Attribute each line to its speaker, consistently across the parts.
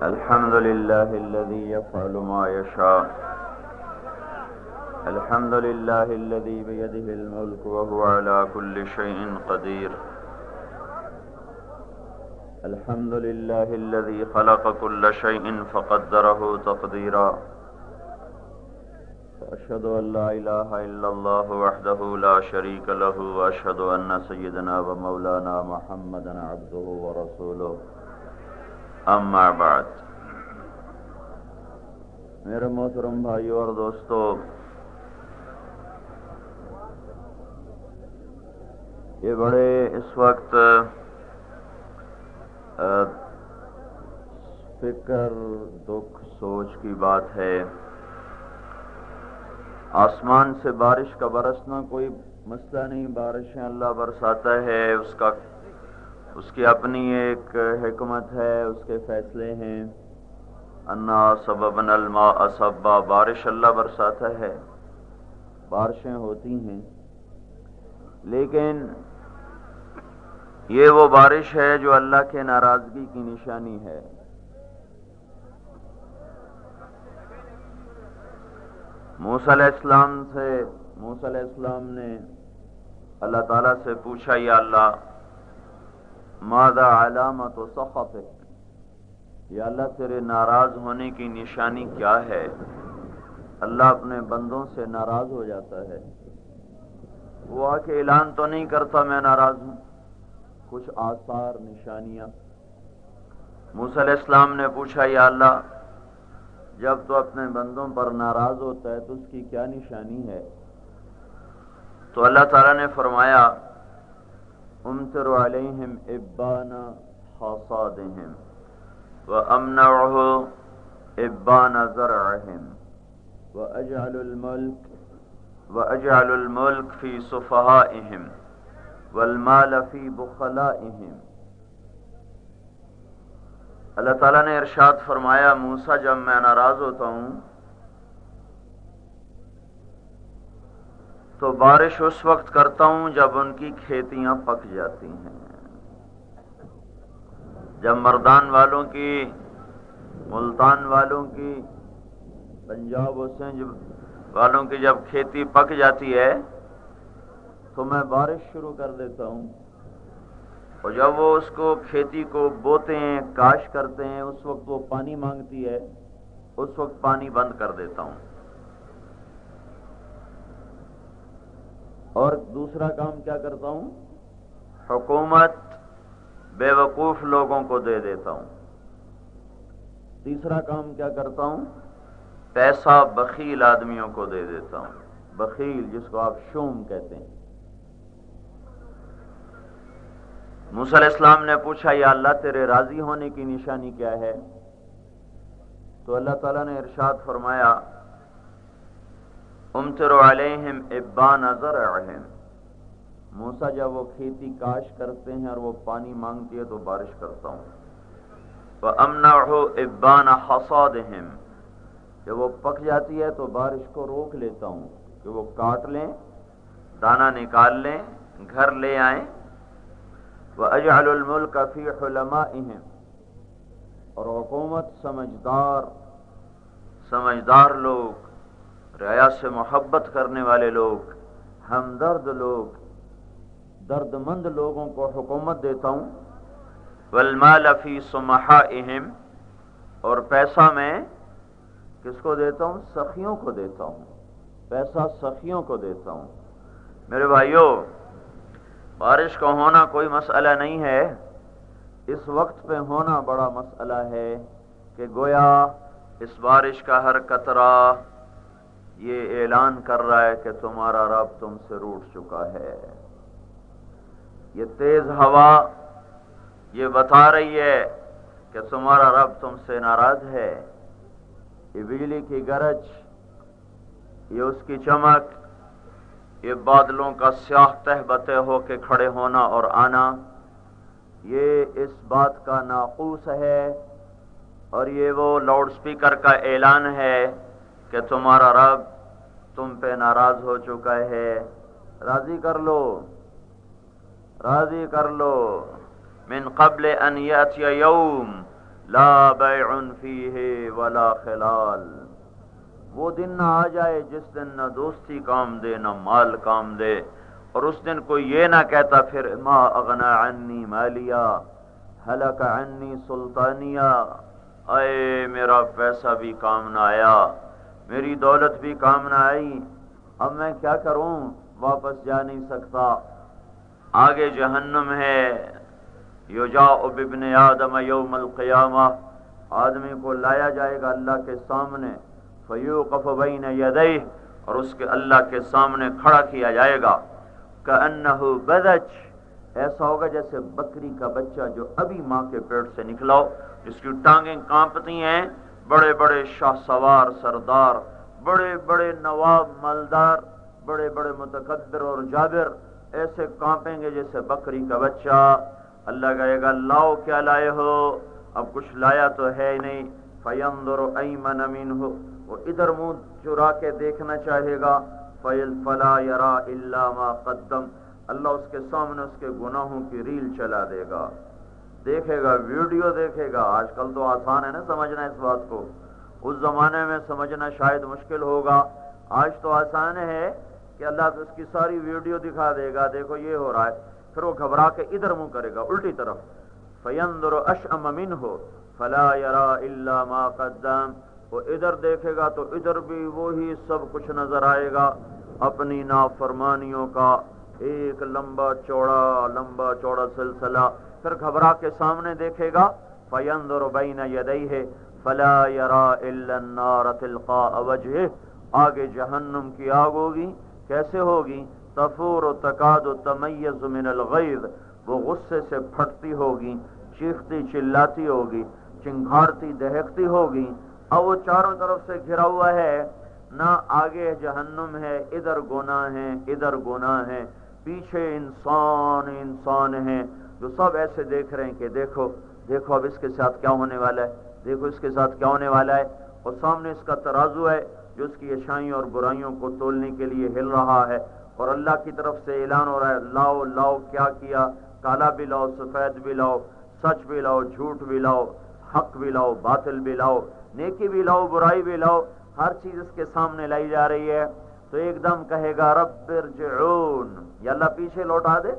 Speaker 1: الحمد لله الذي يفعل ما يشاء. الحمد لله الذي بيده الملك وهو على كل شيء قدير. الحمد لله الذي خلق كل شيء فقدره تقديرا. وأشهد أن لا إله إلا الله وحده لا شريك له، وأشهد أن سيدنا ومولانا محمدا عبده ورسوله. اما بعد، میرے محترم بھائیو اور دوستو، یہ بڑے اس وقت فکر، دکھ، سوچ کی بات ہے۔ آسمان سے بارش کا برسنا کوئی مسئلہ نہیں، بارشیں اللہ برساتا ہے، اس کی اپنی ایک حکمت ہے، اس کے فیصلے ہیں۔ انا سببنا الماء سبا، بارش اللہ برساتا ہے، بارشیں ہوتی ہیں، لیکن یہ وہ بارش ہے جو اللہ کے ناراضگی کی نشانی ہے۔ موسیٰ علیہ السلام نے اللہ تعالیٰ سے پوچھا، یا اللہ ماذا علامت سخطک، یا اللہ تیرے ناراض ہونے کی نشانی کیا ہے؟ اللہ اپنے بندوں سے ناراض ہو جاتا ہے، وہ آ کے اعلان تو نہیں کرتا میں ناراض ہوں، کچھ آثار، نشانیاں۔ موسیٰ علیہ السلام نے پوچھا، یا اللہ جب تو اپنے بندوں پر ناراض ہوتا ہے تو اس کی کیا نشانی ہے؟ تو اللہ تعالیٰ نے فرمایا، امطر علیہم ابان حصادہم وامنعہ ابان زرعہم واجعل الملک فی صفہائہم والمال فی بخلائہم۔ اللہ تعالیٰ نے ارشاد فرمایا، موسیٰ جب میں ناراض ہوتا ہوں تو بارش اس وقت کرتا ہوں جب ان کی کھیتیاں پک جاتی ہیں، جب مردان والوں کی، ملتان والوں کی، پنجاب حسین والوں کی جب کھیتی پک جاتی ہے تو میں بارش شروع کر دیتا ہوں، اور جب وہ اس کو کھیتی کو بوتے ہیں، کاش کرتے ہیں، اس وقت وہ پانی مانگتی ہے، اس وقت پانی بند کر دیتا ہوں۔ اور دوسرا کام کیا کرتا ہوں؟ حکومت بے وقوف لوگوں کو دے دیتا ہوں۔ تیسرا کام کیا کرتا ہوں؟ پیسہ بخیل آدمیوں کو دے دیتا ہوں، بخیل جس کو آپ شوم کہتے ہیں۔ موسیٰ علیہ السلام نے پوچھا، یا اللہ تیرے راضی ہونے کی نشانی کیا ہے؟ تو اللہ تعالیٰ نے ارشاد فرمایا، امطر علیہم ابان زرعہم۔ موسیٰ جب وہ کھیتی کاش کرتے ہیں اور وہ پانی مانگتی ہے تو بارش کرتا ہوں۔ وامنعہ ابان حصادہم، جب وہ پک جاتی ہے تو بارش کو روک لیتا ہوں کہ وہ کاٹ لیں، دانہ نکال لیں، گھر لے آئیں۔ وَأَجْعَلُ الْمُلْكَ فِي حُلَمَائِهِمْ، اور حکومت سمجھدار لوگ، رعایا سے محبت کرنے والے لوگ، ہمدرد لوگ، درد مند لوگوں کو حکومت دیتا ہوں۔ وَالْمَالَ فِي صُمَحَائِهِمْ، اور پیسہ میں کس کو دیتا ہوں؟ سخیوں کو دیتا ہوں، پیسہ سخیوں کو دیتا ہوں۔ میرے بھائیو، بارش کا ہونا کوئی مسئلہ نہیں ہے، اس وقت پہ ہونا بڑا مسئلہ ہے کہ گویا اس بارش کا ہر قطرہ یہ اعلان کر رہا ہے کہ تمہارا رب تم سے روٹھ چکا ہے۔ یہ تیز ہوا یہ بتا رہی ہے کہ تمہارا رب تم سے ناراض ہے۔ یہ بجلی کی گرج، یہ اس کی چمک، یہ بادلوں کا سیاہ تہبتے ہو کے کھڑے ہونا اور آنا، یہ اس بات کا ناقوس ہے، اور یہ وہ لاؤڈ سپیکر کا اعلان ہے کہ تمہارا رب تم پہ ناراض ہو چکا ہے، راضی کر لو، راضی کر لو۔ من قبل ان یاتی یوم لا بیع فیہ ولا خلال، وہ دن نہ آ جائے جس دن نہ دوستی کام دے نہ مال کام دے، اور اس دن کوئی یہ نہ کہتا پھر ما اغنا عنی مالیہ ہلک عنی سلطانیہ، اے میرا پیسہ بھی کام نہ آیا، میری دولت بھی کام نہ آئی، اب میں کیا کروں، واپس جا نہیں سکتا، آگے جہنم ہے۔ یجاء بابن آدم یوم القیامہ، آدمی کو لایا جائے گا اللہ کے سامنے، فیوقف بین یدیہ، اور اس کے اللہ کے سامنے کھڑا کیا جائے گا، کأنہ بذج، ایسا ہوگا جیسے بکری کا بچہ جو ابھی ماں کے پیٹ سے نکلا ہو، جس کی ٹانگیں کانپتی ہیں، بڑے بڑے شاہ سوار سردار، بڑے بڑے نواب مالدار، بڑے بڑے متکبر اور جابر ایسے کانپیں گے جیسے بکری کا بچہ۔ اللہ کہے گا لاؤ کیا لائے ہو، اب کچھ لایا تو ہے ہی نہیں، فینظر ایمن منہ، وہ ادھر منہ چرا کے دیکھنا چاہے گا، فلا یرا الا ما قدم، اللہ اس کے سامنے اس کے گناہوں کی ریل چلا دے گا، دیکھے گا، ویڈیو دیکھے گا۔ آج کل تو آسان ہے نا سمجھنا اس بات کو، اس زمانے میں سمجھنا شاید مشکل ہوگا، آج تو آسان ہے کہ اللہ تو اس کی ساری ویڈیو دکھا دے گا، دیکھو یہ ہو رہا ہے، پھر وہ گھبرا کے ادھر منہ کرے گا الٹی طرف، فینظر اشأم منہ فلا یرا الا ما قدم، وہ ادھر دیکھے گا تو ادھر بھی وہی سب کچھ نظر آئے گا، اپنی نافرمانیوں کا ایک لمبا چوڑا سلسلہ، پھر گھبرا کے سامنے دیکھے گا، فینظر بین یدیہ فلا یرا الا النار تلقاء وجہہ، آگے جہنم کی آگ ہوگی، کیسے ہوگی، تفور تکاد تمیز من الغیظ، وہ غصے سے پھٹتی ہوگی، چیختی چلاتی ہوگی، چنگھاڑتی دہکتی ہوگی، اور وہ چاروں طرف سے گھرا ہوا ہے، نہ آگے جہنم ہے، ادھر گناہ ہیں، ادھر گناہ ہیں، پیچھے انسان ہیں جو سب ایسے دیکھ رہے ہیں کہ دیکھو دیکھو اب اس کے ساتھ کیا ہونے والا ہے، دیکھو اس کے ساتھ کیا ہونے والا ہے، اور سامنے اس کا ترازو ہے جو اس کی اچھائیوں اور برائیوں کو تولنے کے لیے ہل رہا ہے، اور اللہ کی طرف سے اعلان ہو رہا ہے لاؤ لاؤ، کیا کیا، کالا بھی لاؤ سفید بھی لاؤ، سچ بھی لاؤ جھوٹ بھی لاؤ، حق بھی لاؤ باطل بھی لاؤ، نیکی بھی لاؤ برائی بھی لاؤ، ہر چیز اس کے سامنے لائی جا رہی ہے، تو ایک دم کہے گا رب ارجعون، یا اللہ پیچھے لوٹا دے،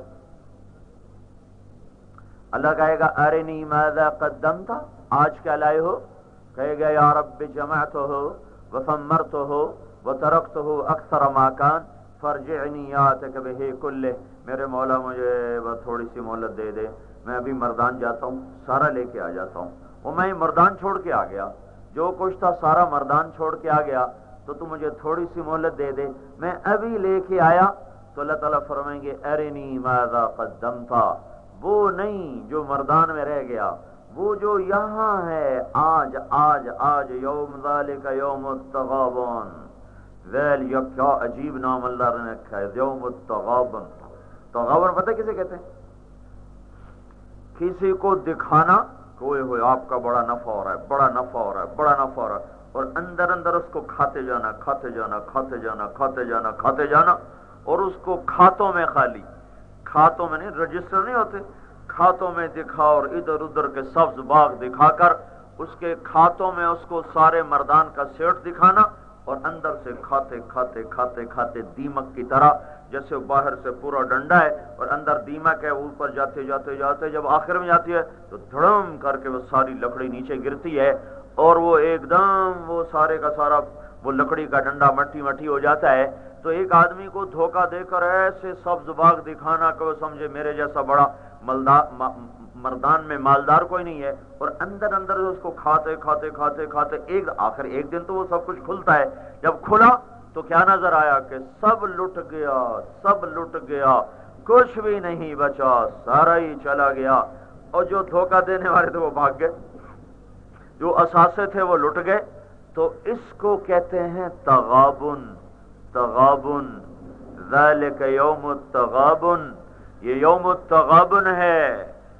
Speaker 1: اللہ کہے گا ارنی ماذا قدمت، آج کیا لائے ہو، کہے گا یا رب جمعتہ وثمرتہ وترکتہ اکثر ما کان فرجعنی یاتک بہ کلہ، میرے مولا مجھے بس تھوڑی سی مہلت دے دے، میں ابھی مردان جاتا ہوں، سارا لے کے آ جاتا ہوں، اور میں مردان چھوڑ کے آ گیا، جو کچھ تھا سارا مردان چھوڑ کے آ گیا، تو مجھے تھوڑی سی مہلت دے دے، میں ابھی لے کے آیا، تو اللہ تعالیٰ فرمائیں گے ارنی ماذا قدمت، وہ نہیں جو مردان میں رہ گیا، وہ جو یہاں ہے آج آج آج، یوم ذالک یوم التغابن، ذیل یا کیا عجیب نام اللہ نے رکھا ہے، یوم التغابن، تغابن پتہ کسے کہتے ہیں، کسی کو دکھانا کوئی ہوئے آپ کا بڑا نفع ہو رہا ہے، بڑا نفع ہو رہا ہے، بڑا نفع ہو رہا ہے، اور اندر اندر اس کو کھاتے جانا کھاتے جانا کھاتے جانا کھاتے جانا کھاتے جانا، اور اس کو کھاتوں میں خالی، کھاتوں میں نہیں، رجسٹر نہیں ہوتے، کھاتوں میں دکھا، اور ادھر ادھر کے سبز باغ دکھا کر اس کے کھاتوں میں اس کو سارے مردان کا سیٹ دکھانا، اور اندر سے کھاتے کھاتے کھاتے کھاتے دیمک کی طرح، جیسے باہر سے پورا ڈنڈا ہے اور اندر دیمک ہے، اوپر جاتے جاتے جاتے جب آخر میں جاتی ہے تو دھڑم کر کے وہ ساری لکڑی نیچے گرتی ہے، اور وہ ایک دم وہ سارے کا سارا وہ لکڑی کا ڈنڈا مٹی مٹی ہو جاتا ہے۔ تو ایک آدمی کو دھوکہ دے کر ایسے سبز باغ دکھانا کہ وہ سمجھے میرے جیسا بڑا مردان میں مالدار کوئی نہیں ہے، اور اندر اندر اس کو کھاتے کھاتے کھاتے کھاتے ایک دن تو وہ سب کچھ کھلتا ہے، جب کھلا تو کیا نظر آیا کہ سب لٹ گیا، سب لٹ گیا، کچھ بھی نہیں بچا، سارا ہی چلا گیا، اور جو دھوکہ دینے والے تھے وہ بھاگ گئے، جو اثاثے تھے وہ لٹ گئے۔ تو اس کو کہتے ہیں تغابن، تغابن، ذالک یوم التغابن، یہ یوم التغابن ہے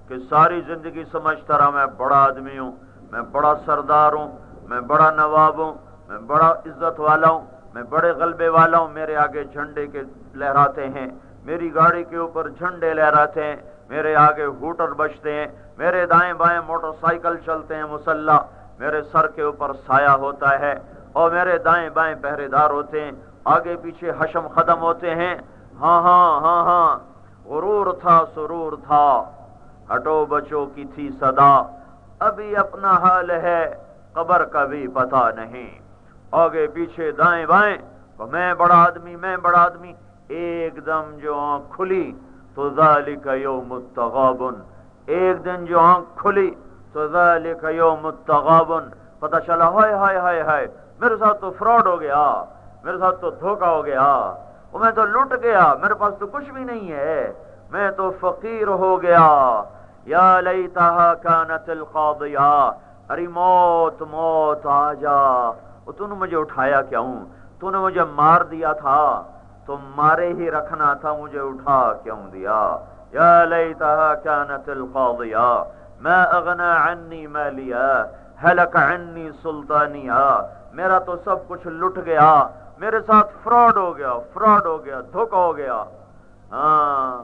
Speaker 1: کہ ساری زندگی سمجھتا رہا میں بڑا آدمی ہوں، میں بڑا سردار ہوں، میں بڑا نواب ہوں، میں بڑا عزت والا ہوں، میں بڑے غلبے والا ہوں، میرے آگے جھنڈے کے لہراتے ہیں، میری گاڑی کے اوپر جھنڈے لہراتے ہیں، میرے آگے ہوٹر بجتے ہیں، میرے دائیں بائیں موٹر سائیکل چلتے ہیں مسلح، میرے سر کے اوپر سایہ ہوتا ہے اور میرے دائیں بائیں پہرے دار ہوتے ہیں، آگے پیچھے حشم ختم ہوتے ہیں۔ ہاں ہاں ہاں ہاں، غرور تھا سرور تھا، ہٹو بچوں کی تھی صدا، ابھی اپنا حال ہے قبر کا بھی پتہ نہیں، آگے پیچھے دائیں بائیں، میں بڑا آدمی میں بڑا آدمی، ایک دم جو آنکھ کھلی تو ذالک یوم التغابن، ایک دن جو آنکھ کھلی تو ذالک یوم التغابن، پتہ چلا ہائے ہائے ہائے ہائے میرے ساتھ تو فراڈ ہو گیا، میرے ساتھ تو دھوکہ ہو گیا، وہ میں تو لٹ گیا، میرے پاس تو کچھ بھی نہیں ہے، میں تو فقیر ہو گیا، یا لیتہا کانت القاضیہ، ارے موت موت آ جا، تو نے مجھے اٹھایا کیوں؟ تو نے مجھے مار دیا تھا، تو مارے ہی رکھنا تھا، مجھے اٹھا کیوں دیا؟ یا لیتہا کانت القاضیہ ما اغنی عنی مالیہ ہلک عنی سلطانیہ، میرا تو سب کچھ لٹ گیا، میرے ساتھ فراڈ ہو گیا، فراڈ ہو گیا، دھوکہ ہو گیا۔ ہاں،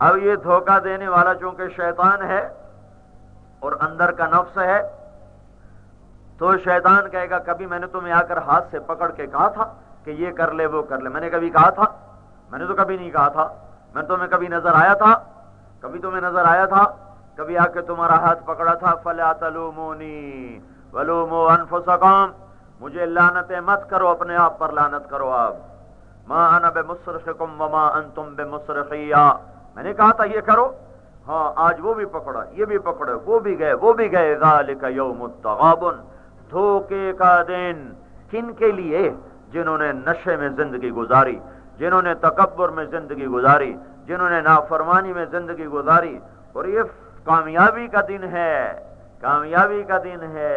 Speaker 1: اب یہ دھوکہ دینے والا چونکہ شیطان ہے اور اندر کا نفس ہے، تو شیطان کہے گا کبھی میں نے تمہیں آ کر ہاتھ سے پکڑ کے کہا تھا کہ یہ کر لے وہ کر لے؟ میں نے کبھی کہا تھا؟ میں نے تو کبھی نہیں کہا تھا، میں تمہیں کبھی نظر آیا تھا؟ کبھی تمہیں نظر آیا تھا؟ کبھی آ کے تمہارا ہاتھ پکڑا تھا؟ فلا تلومونی ولوموا انفسکم، مجھے لعنتیں مت کرو، اپنے آپ پر لعنت کرو آپ۔ ما انا بمصرخکم وما انتم بمصرخی، میں نے کہا تھا یہ کرو، ہاں آج وہ بھی پکڑا، یہ بھی پکڑے، وہ بھی گئے، وہ بھی گئے۔ ذالک یوم التغابن، دھوکے کا دن کن کے لیے؟ جنہوں نے نشے میں زندگی گزاری، جنہوں نے تکبر میں زندگی گزاری، جنہوں نے نافرمانی میں زندگی گزاری، اور یہ کامیابی کا دن ہے، کامیابی کا دن ہے،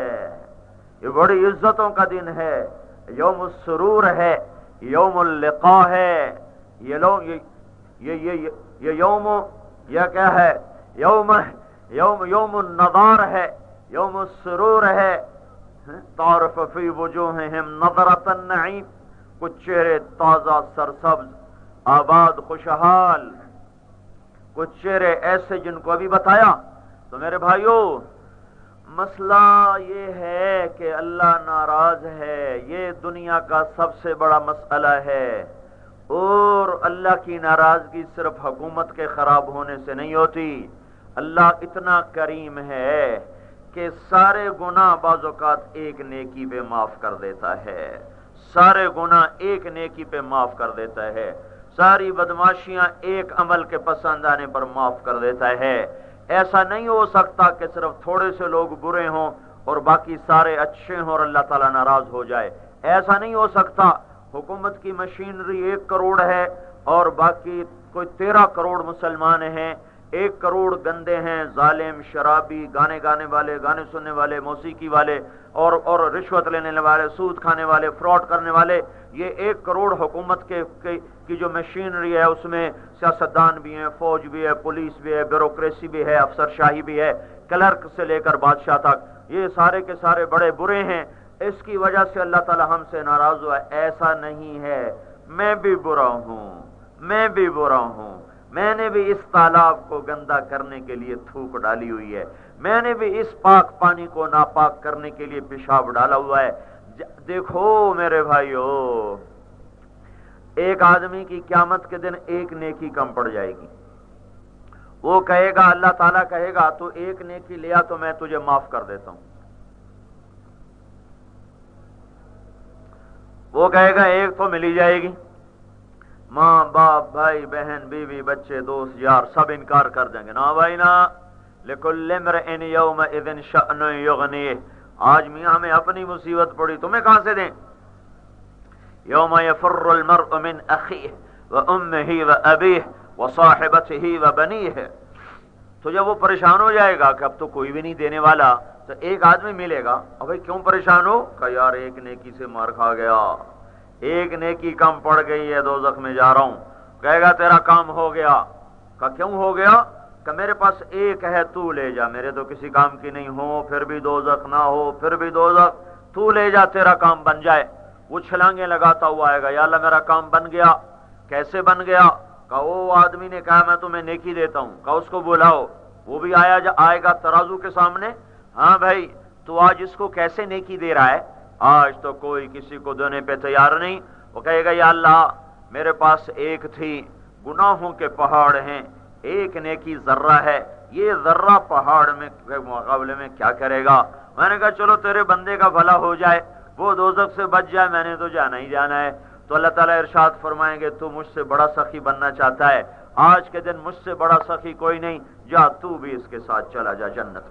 Speaker 1: یہ بڑی عزتوں کا دن ہے، یوم السرور ہے، یوم اللقاء ہے، یہ لوگ یہ یوم، یہ کیا ہے؟ یوم النظار ہے، یوم السرور ہے۔ تعرف فی وجوہہم نظرۃ النعیم، کچھ چہرے تازہ سرسبز آباد خوشحال، کچھ چہرے ایسے جن کو ابھی بتایا۔ تو میرے بھائیوں، مسئلہ یہ ہے کہ اللہ ناراض ہے، یہ دنیا کا سب سے بڑا مسئلہ ہے، اور اللہ کی ناراضگی صرف حکومت کے خراب ہونے سے نہیں ہوتی۔ اللہ اتنا کریم ہے کہ سارے گناہ بعض اوقات ایک نیکی پہ معاف کر دیتا ہے، سارے گناہ ایک نیکی پہ معاف کر دیتا ہے، ساری بدماشیاں ایک عمل کے پسند آنے پر معاف کر دیتا ہے۔ ایسا نہیں ہو سکتا کہ صرف تھوڑے سے لوگ برے ہوں اور باقی سارے اچھے ہوں اور اللہ تعالیٰ ناراض ہو جائے، ایسا نہیں ہو سکتا۔ حکومت کی مشینری 1 کروڑ ہے اور باقی کوئی 13 کروڑ مسلمان ہیں، 1 کروڑ گندے ہیں، ظالم، شرابی، گانے گانے والے، گانے سننے والے، موسیقی والے، اور رشوت لینے والے، سود کھانے والے، فراڈ کرنے والے۔ یہ 1 کروڑ حکومت کی جو مشینری ہے، اس میں سیاستدان بھی ہیں، فوج بھی ہے، پولیس بھی ہے، بیوروکریسی بھی ہے، افسر شاہی بھی ہے، کلرک سے لے کر بادشاہ تک، یہ سارے کے سارے بڑے برے ہیں، اس کی وجہ سے اللہ تعالی ہم سے ناراض ہوا ہے۔ ایسا نہیں ہے، میں بھی برا ہوں، میں بھی برا ہوں، میں نے بھی اس تالاب کو گندا کرنے کے لیے تھوک ڈالی ہوئی ہے، میں نے بھی اس پاک پانی کو ناپاک کرنے کے لیے پیشاب ڈالا ہوا ہے۔ دیکھو میرے بھائیو، ایک آدمی کی قیامت کے دن ایک نیکی کم پڑ جائے گی، وہ کہے گا، اللہ تعالیٰ کہے گا تو ایک نیکی لیا تو میں تجھے معاف کر دیتا ہوں، وہ کہے گا ایک تو ملی جائے گی، ماں باپ بھائی بہن بیوی بچے دوست یار سب انکار کر دیں گے، نا بھائی نا، لکل امرئ یومئذ شأن یغنیہ، آج میاں ہمیں اپنی مصیبت پڑی تمہیں کہاں سے دیں؟ یوم یفر المرء من اخیہ وامہ وابیہ وصاحبتہ وبنیہ، تو جب وہ پریشان ہو جائے گا کہ اب تو کوئی بھی نہیں دینے والا، تو ایک آدمی ملے گا، اب بھائی کیوں پریشان ہو؟ کہ یار ایک نیکی سے مار کھا گیا، ایک نیکی کم پڑ گئی ہے، دوزخ میں جا رہا ہوں۔ کہے گا تیرا کام ہو گیا۔ کہ کیوں ہو گیا؟ کہ میرے پاس ایک ہے، تو لے جا، میرے تو کسی کام کی نہیں ہو، پھر بھی دوزخ نہ ہو، پھر بھی دوزخ، تو لے جا، تیرا کام بن جائے۔ وہ چھلانگیں لگاتا ہوا آئے گا، یا اللہ میرا کام بن گیا۔ کیسے بن گیا؟ کہا وہ آدمی نے کہا میں تمہیں نیکی دیتا ہوں، کہا اس کو بلاؤ، وہ بھی آئے گا ترازو کے سامنے. ہاں بھائی تو آج اس کو کیسے نیکی دے رہا ہے؟ آج تو کوئی کسی کو دینے پہ تیار نہیں. وہ کہے گا یا اللہ میرے پاس ایک تھی، گناہوں کے پہاڑ ہیں، ایک نیکی ذرہ ہے، یہ ذرہ پہاڑ میں مقابلے میں کیا کرے گا؟ میں نے کہا چلو تیرے بندے کا بھلا ہو جائے، وہ دوزخ سے بچ جائے، میں نے تو جانا ہی جانا ہے. تو اللہ تعالیٰ ارشاد فرمائیں گے تو مجھ سے بڑا سخی بننا چاہتا ہے، آج کے دن مجھ سے بڑا سخی کوئی نہیں، جا تو بھی اس کے ساتھ چلا جا جنت.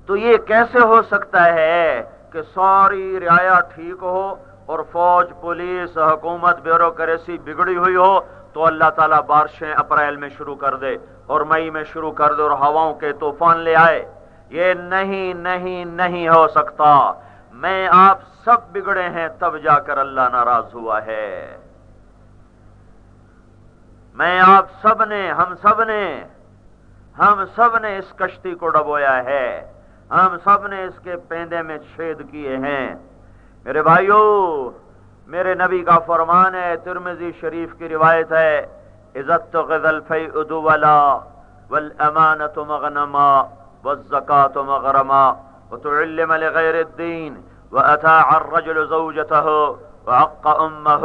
Speaker 1: تو یہ کیسے ہو سکتا ہے کہ ساری رعایا ٹھیک ہو اور فوج، پولیس، حکومت، بیوروکریسی بگڑی ہوئی ہو تو اللہ تعالیٰ بارشیں اپریل میں شروع کر دے اور مئی میں شروع کر دے اور ہواؤں کے طوفان لے آئے؟ یہ نہیں نہیں نہیں ہو سکتا. میں آپ سب بگڑے ہیں تب جا کر اللہ ناراض ہوا ہے. میں آپ سب نے، ہم سب نے اس کشتی کو ڈبویا ہے، ہم سب نے اس کے پیندے میں چھید کیے ہیں. میرے بھائیو، میرے نبی کا فرمان ہے، ترمذی شریف کی روایت ہے، اذا اتخذ الفیء دولا والامانة مغنما والزکاة مغرما وتعلم لغیر الدین واتاع الرجل زوجته وعق امه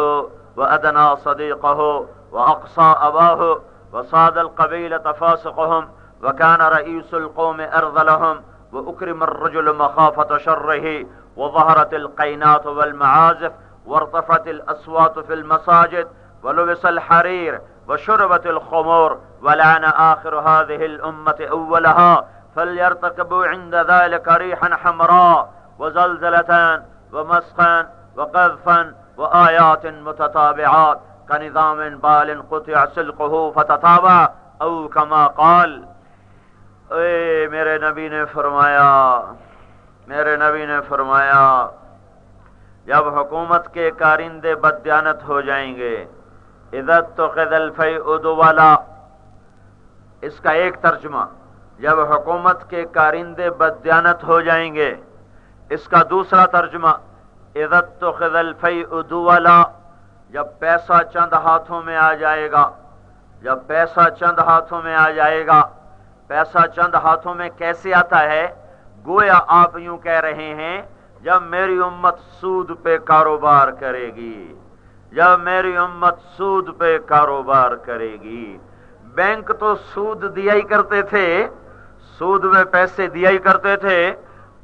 Speaker 1: وادنى صديقه واقصى اباه وصاد القبيلة فاسقهم وكان رئيس القوم ارذلهم واكرم الرجل مخافة شره وظهرت القينات والمعازف وارتفعت الاصوات في المساجد ولبس الحرير وشربت الخمور ولعن آخر هذه الأمة أولها فليرتكبوا عند ذلك ريحا حمراء وزلزلة ومسخا وقذفا وآيات متتابعات كنظام بال قطع سلقه فتتابع أو كما قال. میرے نبی نے فرمایا جب حکومت کے کارندے بددیانت ہو جائیں گے، اذا اتخذ الفیء دولا، اس کا ایک ترجمہ جب حکومت کے کارندے بددیانت ہو جائیں گے، اس کا دوسرا ترجمہ اذا اتخذ الفیء دولا، جب پیسہ چند ہاتھوں میں آ جائے گا. جب پیسہ چند ہاتھوں میں آ جائے گا، پیسہ چند ہاتھوں میں کیسے آتا ہے؟ گویا آپ یوں کہہ رہے ہیں جب میری امت سود پہ کاروبار کرے گی، جب میری امت سود پہ کاروبار کرے گی. بینک تو سود دیا ہی کرتے تھے، سود میں پیسے دیا ہی کرتے تھے،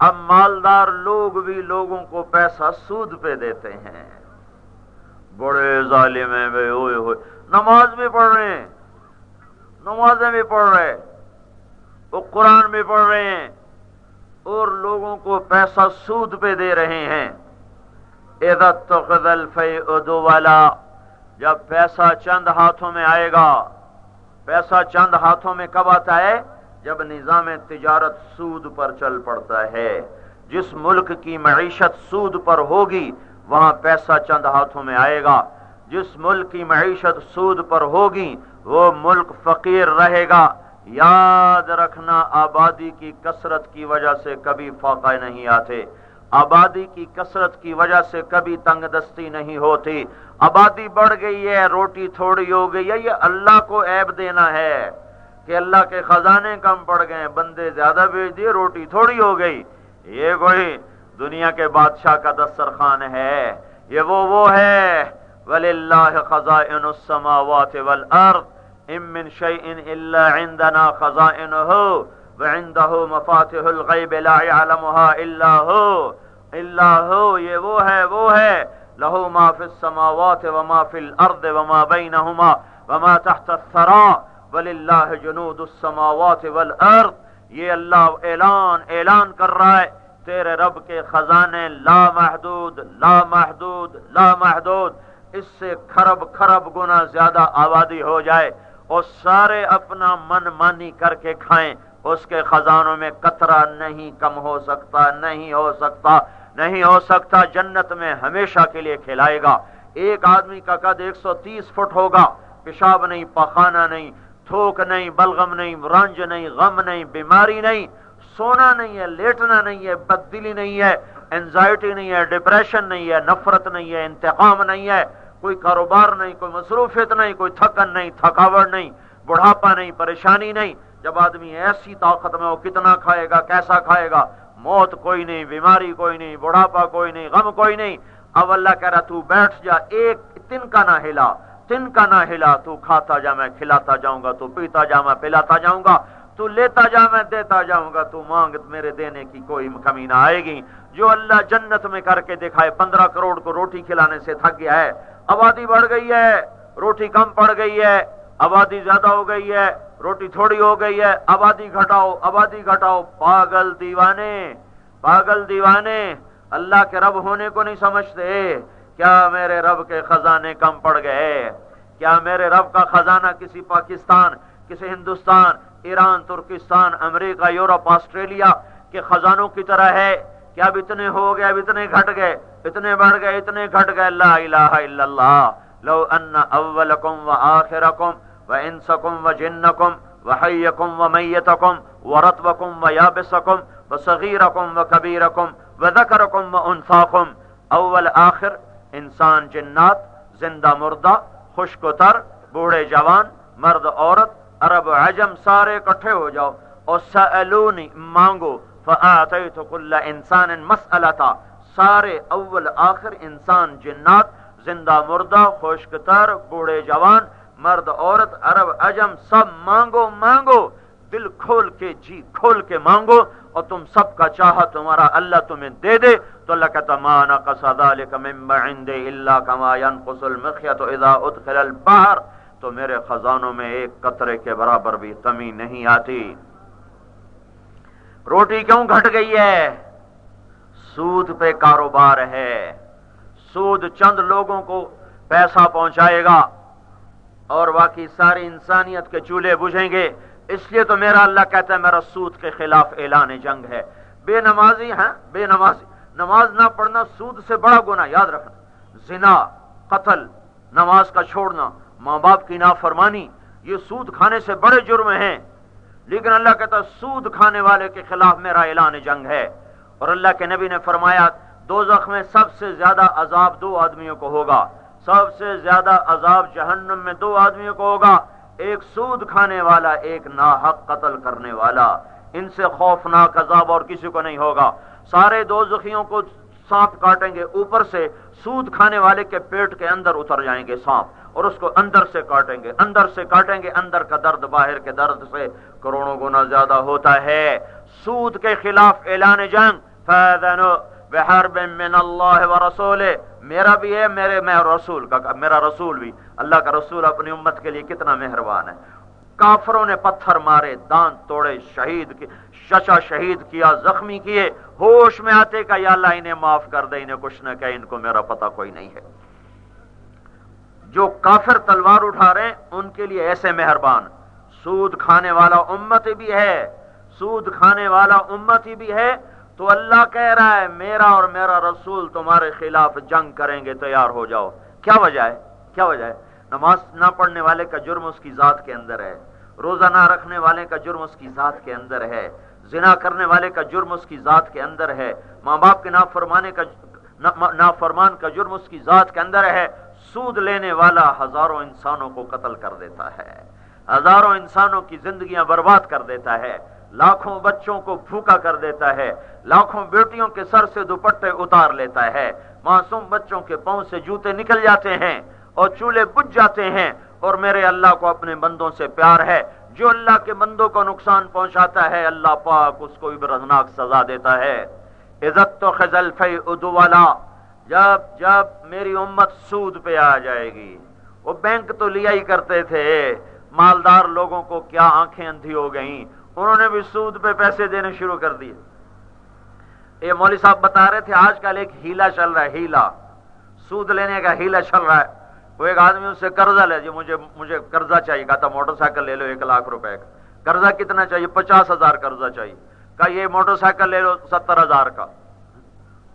Speaker 1: اب مالدار لوگ بھی لوگوں کو پیسہ سود پہ دیتے ہیں. بڑے ظالم ہیں بے، ہوئے ہوئے نماز بھی پڑھ رہے ہیں، نمازیں بھی پڑھ رہے، وہ قرآن بھی پڑھ رہے ہیں اور لوگوں کو پیسہ سود پہ دے رہے ہیں. اذا اتخذ الفیء دولا، جب پیسہ چند ہاتھوں میں آئے گا. پیسہ چند ہاتھوں میں کب آتا ہے؟ جب نظام تجارت سود پر چل پڑتا ہے. جس ملک کی معیشت سود پر ہوگی وہاں پیسہ چند ہاتھوں میں آئے گا. جس ملک کی معیشت سود پر ہوگی وہ ملک فقیر رہے گا. یاد رکھنا، آبادی کی کثرت کی وجہ سے کبھی فاقہ نہیں آتے، آبادی کی کثرت کی وجہ سے کبھی تنگ دستی نہیں ہوتی. آبادی بڑھ گئی ہے، روٹی تھوڑی ہو گئی ہے، یہ اللہ کو عیب دینا ہے کہ اللہ کے خزانے کم پڑ گئے، بندے زیادہ بھیج دیے، روٹی تھوڑی ہو گئی. یہ کوئی دنیا کے بادشاہ کا دسترخوان ہے؟ یہ وہ ہے وَلِلَّهِ خَزَائِنُ السَّمَاوَاتِ وَالْأَرْضِ إِن مِّن شَيْءٍ إِلَّا عِندَنَا خَزَائِنُهُ وَعِندَهُ مَفَاتِحُ الْغَيْبِ لَا يَعْلَمُهَا إِلَّا هُوَ. یہ وہ ہے لَهُ مَا فِي السَّمَاوَاتِ وَمَا فِي الْأَرْضِ وَمَا بَيْنَهُمَا وَمَا تَحْتَ الثَّرَى وَلِلَّهِ جُنُودُ السَّمَاوَاتِ وَالْأَرْضِ. یہ اللہ اعلان کر رہا ہے تیرے رب کے خزانے لامحدود لامحدود لامحدود. اس سے کھرب گنا زیادہ آبادی ہو جائے اور سارے اپنا من مانی کر کے کھائیں، اس کے خزانوں میں قطرہ نہیں کم ہو سکتا، نہیں ہو سکتا. جنت میں ہمیشہ کے لیے کھلائے گا. ایک آدمی کا قد 130 فٹ ہوگا، پیشاب نہیں، پخانہ نہیں، تھوک نہیں، بلغم نہیں، رنج نہیں، غم نہیں، بیماری نہیں، سونا نہیں ہے، لیٹنا نہیں ہے، بددلی نہیں ہے، اینزائٹی نہیں ہے، ڈپریشن نہیں ہے، نفرت نہیں ہے، انتقام نہیں ہے، کوئی کاروبار نہیں، کوئی مصروفیت نہیں، کوئی تھکن نہیں، تھکاوٹ نہیں، بڑھاپا نہیں، پریشانی نہیں۔ جب آدمی ایسی طاقت میں ہو، کتنا کھائے گا، کیسا کھائے گا، موت کوئی نہیں، بیماری کوئی نہیں، بڑھاپا کوئی نہیں، غم کوئی نہیں۔ اب اللہ کہہ رہا تو بیٹھ جا، ایک تن کا نہ ہلا، تن کا نہ ہلا، تو کھاتا جا میں کھلاتا جاؤں گا، تو پیتا جا میں پلاتا جاؤں گا، تو لیتا جا میں دیتا جاؤں گا، تو مانگ میرے دینے کی کوئی کمی نہ آئے گی۔ جو اللہ جنت میں کر کے دکھائے، 15 کروڑ کو روٹی کھلانے سے تھک گیا ہے، آبادی بڑھ گئی ہے، روٹی کم پڑ گئی ہے، آبادی زیادہ ہو گئی ہے، روٹی تھوڑی ہو گئی ہے، آبادی گھٹاؤ، آبادی گھٹاؤ۔ پاگل دیوانے، پاگل دیوانے، اللہ کے رب ہونے کو نہیں سمجھتے۔ کیا میرے رب کے خزانے کم پڑ گئے؟ کیا میرے رب کا خزانہ کسی پاکستان، کسی ہندوستان، ایران، ترکستان، امریکہ، یورپ، آسٹریلیا کے خزانوں کی طرح ہے کہ اب اتنے ہو گئے، اب اتنے گھٹ گئے، اتنے بڑھ گئے، اتنے گھٹ گئے؟ لا الہ الا اللہ۔ لو ان اولکم وآخرکم وانسکم وجنکم وحیکم ومیتکم ورطبکم ویابسکم وصغیرکم وکبیرکم وذکرکم وانثاکم، اول آخر، انسان جنات، زندہ مردہ، خشک و تر، بوڑھے جوان، مرد عورت، عرب عجم، سارے اکٹھے ہو جاؤ اور سألونی، مانگو، فآتیت کل انسان مسئلتا، سارے اول آخر انسان جنات، زندہ مردہ، خشک تر، بوڑھے جوان، مرد عورت، عرب عجم، سب مانگو، مانگو، دل کھول کے، جی کھول کے مانگو، اور تم سب کا چاہا تمہارا اللہ تمہیں دے دے۔ تو اللہ کہتا ما نقص ذلك مما عندي الا كما ينقص المخيط اذا ادخل البحر، تو میرے خزانوں میں ایک قطرے کے برابر بھی کمی نہیں آتی۔ روٹی کیوں گھٹ گئی ہے؟ سود پہ کاروبار ہے، سود چند لوگوں کو پیسہ پہنچائے گا اور باقی ساری انسانیت کے چولہے بجھیں گے۔ اس لیے تو میرا اللہ کہتا ہے میرا سود کے خلاف اعلان جنگ ہے۔ بے نمازی ہیں، بے نمازی، نماز نہ پڑھنا سود سے بڑا گناہ، یاد رکھنا۔ زنا، قتل، نماز کا چھوڑنا، ماں باپ کی نافرمانی، یہ سود کھانے سے بڑے جرم ہیں، لیکن اللہ کہتا ہے سود کھانے والے کے خلاف میرا اعلان جنگ ہے۔ اور اللہ کے نبی نے فرمایا دوزخ میں سب سے زیادہ عذاب 2 آدمیوں کو ہوگا، سب سے زیادہ عذاب جہنم میں 2 آدمیوں کو ہوگا، ایک سود کھانے والا، ایک ناحق قتل کرنے والا۔ ان سے خوفناک عذاب اور کسی کو نہیں ہوگا۔ سارے دوزخیوں کو سانپ کاٹیں گے اوپر سے، سود کھانے والے کے پیٹ کے اندر اتر جائیں گے سانپ، اور اس کو اندر سے کاٹیں گے، اندر سے کاٹیں گے، اندر کا درد باہر کے درد سے کروڑوں گنا زیادہ ہوتا ہے۔ سود کے خلاف اعلان جنگ، فَأَذَنُوا بِحَرْبٍ مِّنَ اللَّهِ وَرَسُولِهِ، میرا بھی ہے، میں رسول کا، میرا رسول بھی، اللہ کا رسول اپنی امت کے لیے کتنا مہربان ہے۔ کافروں نے پتھر مارے، دانت توڑے، شہید کی چچا شہید کیا، زخمی کیے، ہوش میں آتے کہ یا اللہ انہیں معاف کر دے، انہیں کچھ نہ کہ ان کو میرا پتہ کوئی نہیں ہے۔ جو کافر تلوار اٹھا رہے ہیں ان کے لیے ایسے مہربان۔ سود کھانے والا امت بھی ہے، سود کھانے والا امت بھی ہے، تو اللہ کہہ رہا ہے میرا اور میرا رسول تمہارے خلاف جنگ کریں گے، تیار ہو جاؤ۔ کیا وجہ ہے؟ کیا وجہ ہے؟ نماز نہ پڑھنے والے کا جرم اس کی ذات کے اندر ہے، روزہ نہ رکھنے والے کا جرم اس کی ذات کے اندر ہے، زنا کرنے والے کا جرم اس کی ذات کے اندر ہے، ماں باپ کے نافرمان کا جرم اس کی ذات کے اندر ہے۔ سود لینے والا ہزاروں انسانوں کو قتل کر دیتا ہے، ہزاروں انسانوں کی زندگیاں برباد کر دیتا ہے، لاکھوں بچوں کو بھوکا کر دیتا ہے، لاکھوں بیٹیوں کے سر سے دوپٹے اتار لیتا ہے، معصوم بچوں کے پاؤں سے جوتے نکل جاتے ہیں اور چولہے بجھ جاتے ہیں۔ اور میرے اللہ کو اپنے بندوں سے پیار ہے، جو اللہ کے بندوں کو نقصان پہنچاتا ہے اللہ پاک اس کو عبرتناک سزا دیتا ہے۔ عزت تو خزل فی ادوالا، جب میری امت سود پہ آ جائے گی، وہ بینک تو لیا ہی کرتے تھے، مالدار لوگوں کو کیا آنکھیں اندھی ہو گئیں، انہوں نے بھی سود پہ پیسے دینے شروع کر دیے۔ یہ مولوی صاحب بتا رہے تھے آج کل ایک ہیلا چل رہا ہے، ہیلا، سود لینے کا ہیلا چل رہا ہے۔ وہ ایک آدمی اس سے قرضہ لے، جی مجھے قرضہ چاہیے، کہا تھا موٹر سائیکل لے لو 1 لاکھ روپے کا۔ قرضہ کتنا چاہیے؟ 50,000 قرضہ چاہیے۔ کہا یہ موٹر سائیکل لے لو 70,000 کا،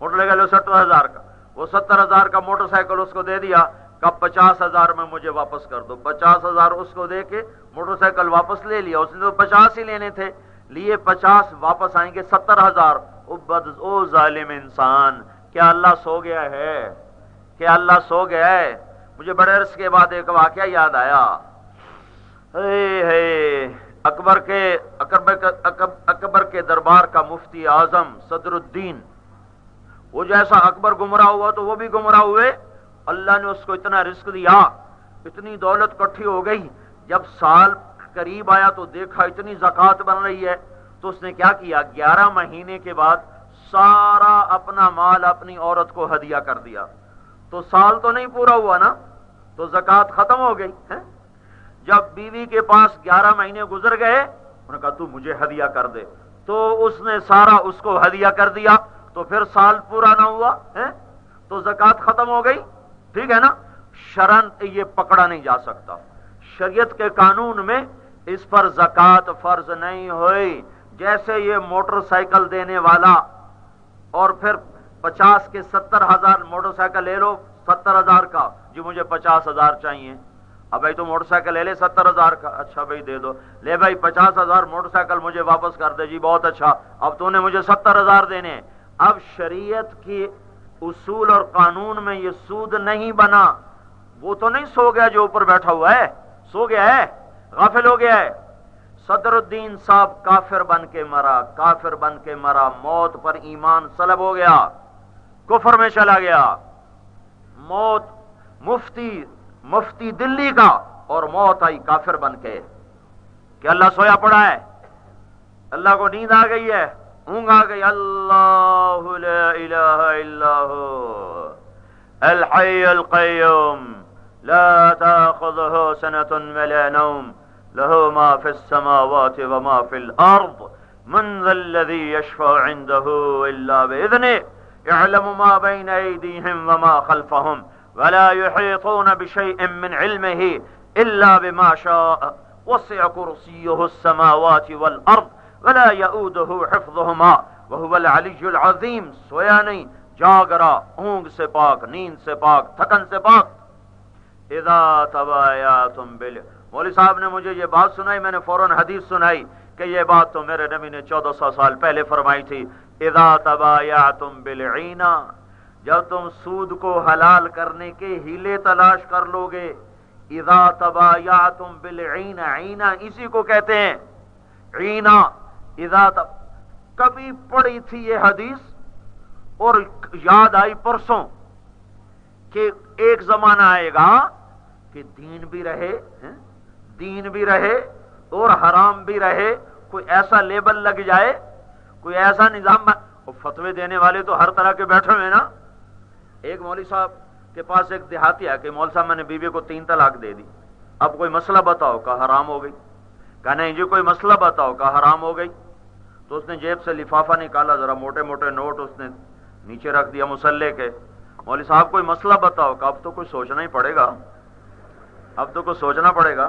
Speaker 1: موٹر لے لو 70,000 کا۔ وہ 70,000 کا موٹر سائیکل اس کو دے دیا، کہا 50,000 میں مجھے واپس کر دو۔ 50,000 اس کو دے کے موٹر سائیکل واپس لے لیا، اس نے تو 50 ہی لینے تھے، لیے 50، واپس آئیں گے 70,000۔ او ظالم انسان، کیا اللہ سو گیا ہے؟ کیا اللہ سو گیا ہے؟ مجھے بڑے عرص کے بعد ایک واقعہ یاد آیا. اکبر کے دربار کا مفتی اعظم صدر الدین، وہ جیسا اکبر گمراہ ہوا تو وہ بھی گمراہ ہوئے. اللہ نے اس کو اتنا رزق دیا، اتنی دولت اکٹھی ہو گئی. جب سال قریب آیا تو دیکھا اتنی زکوٰۃ بن رہی ہے، تو اس نے کیا کیا، 11 مہینے کے بعد سارا اپنا مال اپنی عورت کو ہدیہ کر دیا. تو سال تو نہیں پورا ہوا نا، تو زکوٰۃ ختم ہو گئی. جب بیوی کے پاس 11 مہینے گزر گئے، انہوں نے کہا تو مجھے ہدیہ کر دے، تو اس نے سارا اس کو ہدیہ کر دیا. تو پھر سال پورا نہ ہوا تو زکوٰۃ ختم ہو گئی. ٹھیک ہے نا. شرعاً یہ پکڑا نہیں جا سکتا، شریعت کے قانون میں اس پر زکوٰۃ فرض نہیں ہوئی. جیسے یہ موٹر سائیکل دینے والا اور پھر 50 کے 70,000 موٹر سائیکل لے لو 70,000 کا، جی مجھے 50,000 چاہیے. اب بھائی تو موٹر سائیکل لے لے 70,000 کا، اچھا بھائی دے دو. لے بھائی 50,000 موٹر سائیکل مجھے واپس کر دے، جی بہت اچھا، اب تو نے مجھے 70,000 دینے. اب شریعت کی اصول اور قانون میں یہ سود نہیں بنا. وہ تو نہیں سو گیا جو اوپر بیٹھا ہوا ہے، سو گیا ہے، غافل ہو گیا ہے. صدر الدین صاحب کافر بن کے مرا، کافر بن کے مرا، موت پر ایمان سلب ہو گیا، کفر میں چلا گیا. موت مفتی دلی کا، اور موت آئی کافر بن کے کہ اللہ سویا پڑا ہے، اللہ کو نیند آ گئی ہے، اونگ آ گئی. اللہ لا الہ الا ہو الحی القیوم لا تأخذه سنة ولا نوم له ما في السماوات وما في الأرض من ذا الذي يشفع عنده إلا بإذنه يعلم ما بين أيديهم وما خلفهم ولا يحيطون بشيء من علمه إلا بما شاء وسع كرسيه السماوات والأرض ولا يؤوده حفظهما وهو العلي العظيم. سویا نہیں، جاگ رہا، اونگ سے پاک، نیند سے پاک، تھکن سے پاک. اذا تبایعتم مولوی صاحب نے مجھے یہ بات سنائی، میں نے فوراً حدیث سنائی کہ یہ بات تو میرے نبی نے 1400 سال پہلے فرمائی تھی. اذا تبایعتم بالعینہ، جب تم سود کو حلال کرنے کے ہیلے تلاش کر لو گے. اذا تبایعتم بالعینہ، عینہ اسی کو کہتے ہیں، عینہ. کبھی پڑھی تھی یہ حدیث اور یاد آئی پرسوں کہ ایک زمانہ آئے گا کہ دین بھی رہے اور حرام بھی رہے. کوئی ایسا لیبل لگ جائے، کوئی ایسا نظام. فتوے دینے والے تو ہر طرح کے بیٹھے ہوئے نا. ایک مولوی صاحب کے پاس ایک دیہاتی ہے کہ مولوی صاحب میں نے بیوی کو 3 طلاق دے دی، اب کوئی مسئلہ بتاؤ، کہا حرام ہو گئی. کہا نہیں جی کوئی مسئلہ بتاؤ، کہا حرام ہو گئی. تو اس نے جیب سے لفافہ نکالا، ذرا موٹے موٹے نوٹ اس نے نیچے رکھ دیا مصلے کے. مولوی صاحب کوئی مسئلہ بتاؤ، کہ اب تو کچھ سوچنا ہی پڑے گا، اب تو کچھ سوچنا پڑے گا.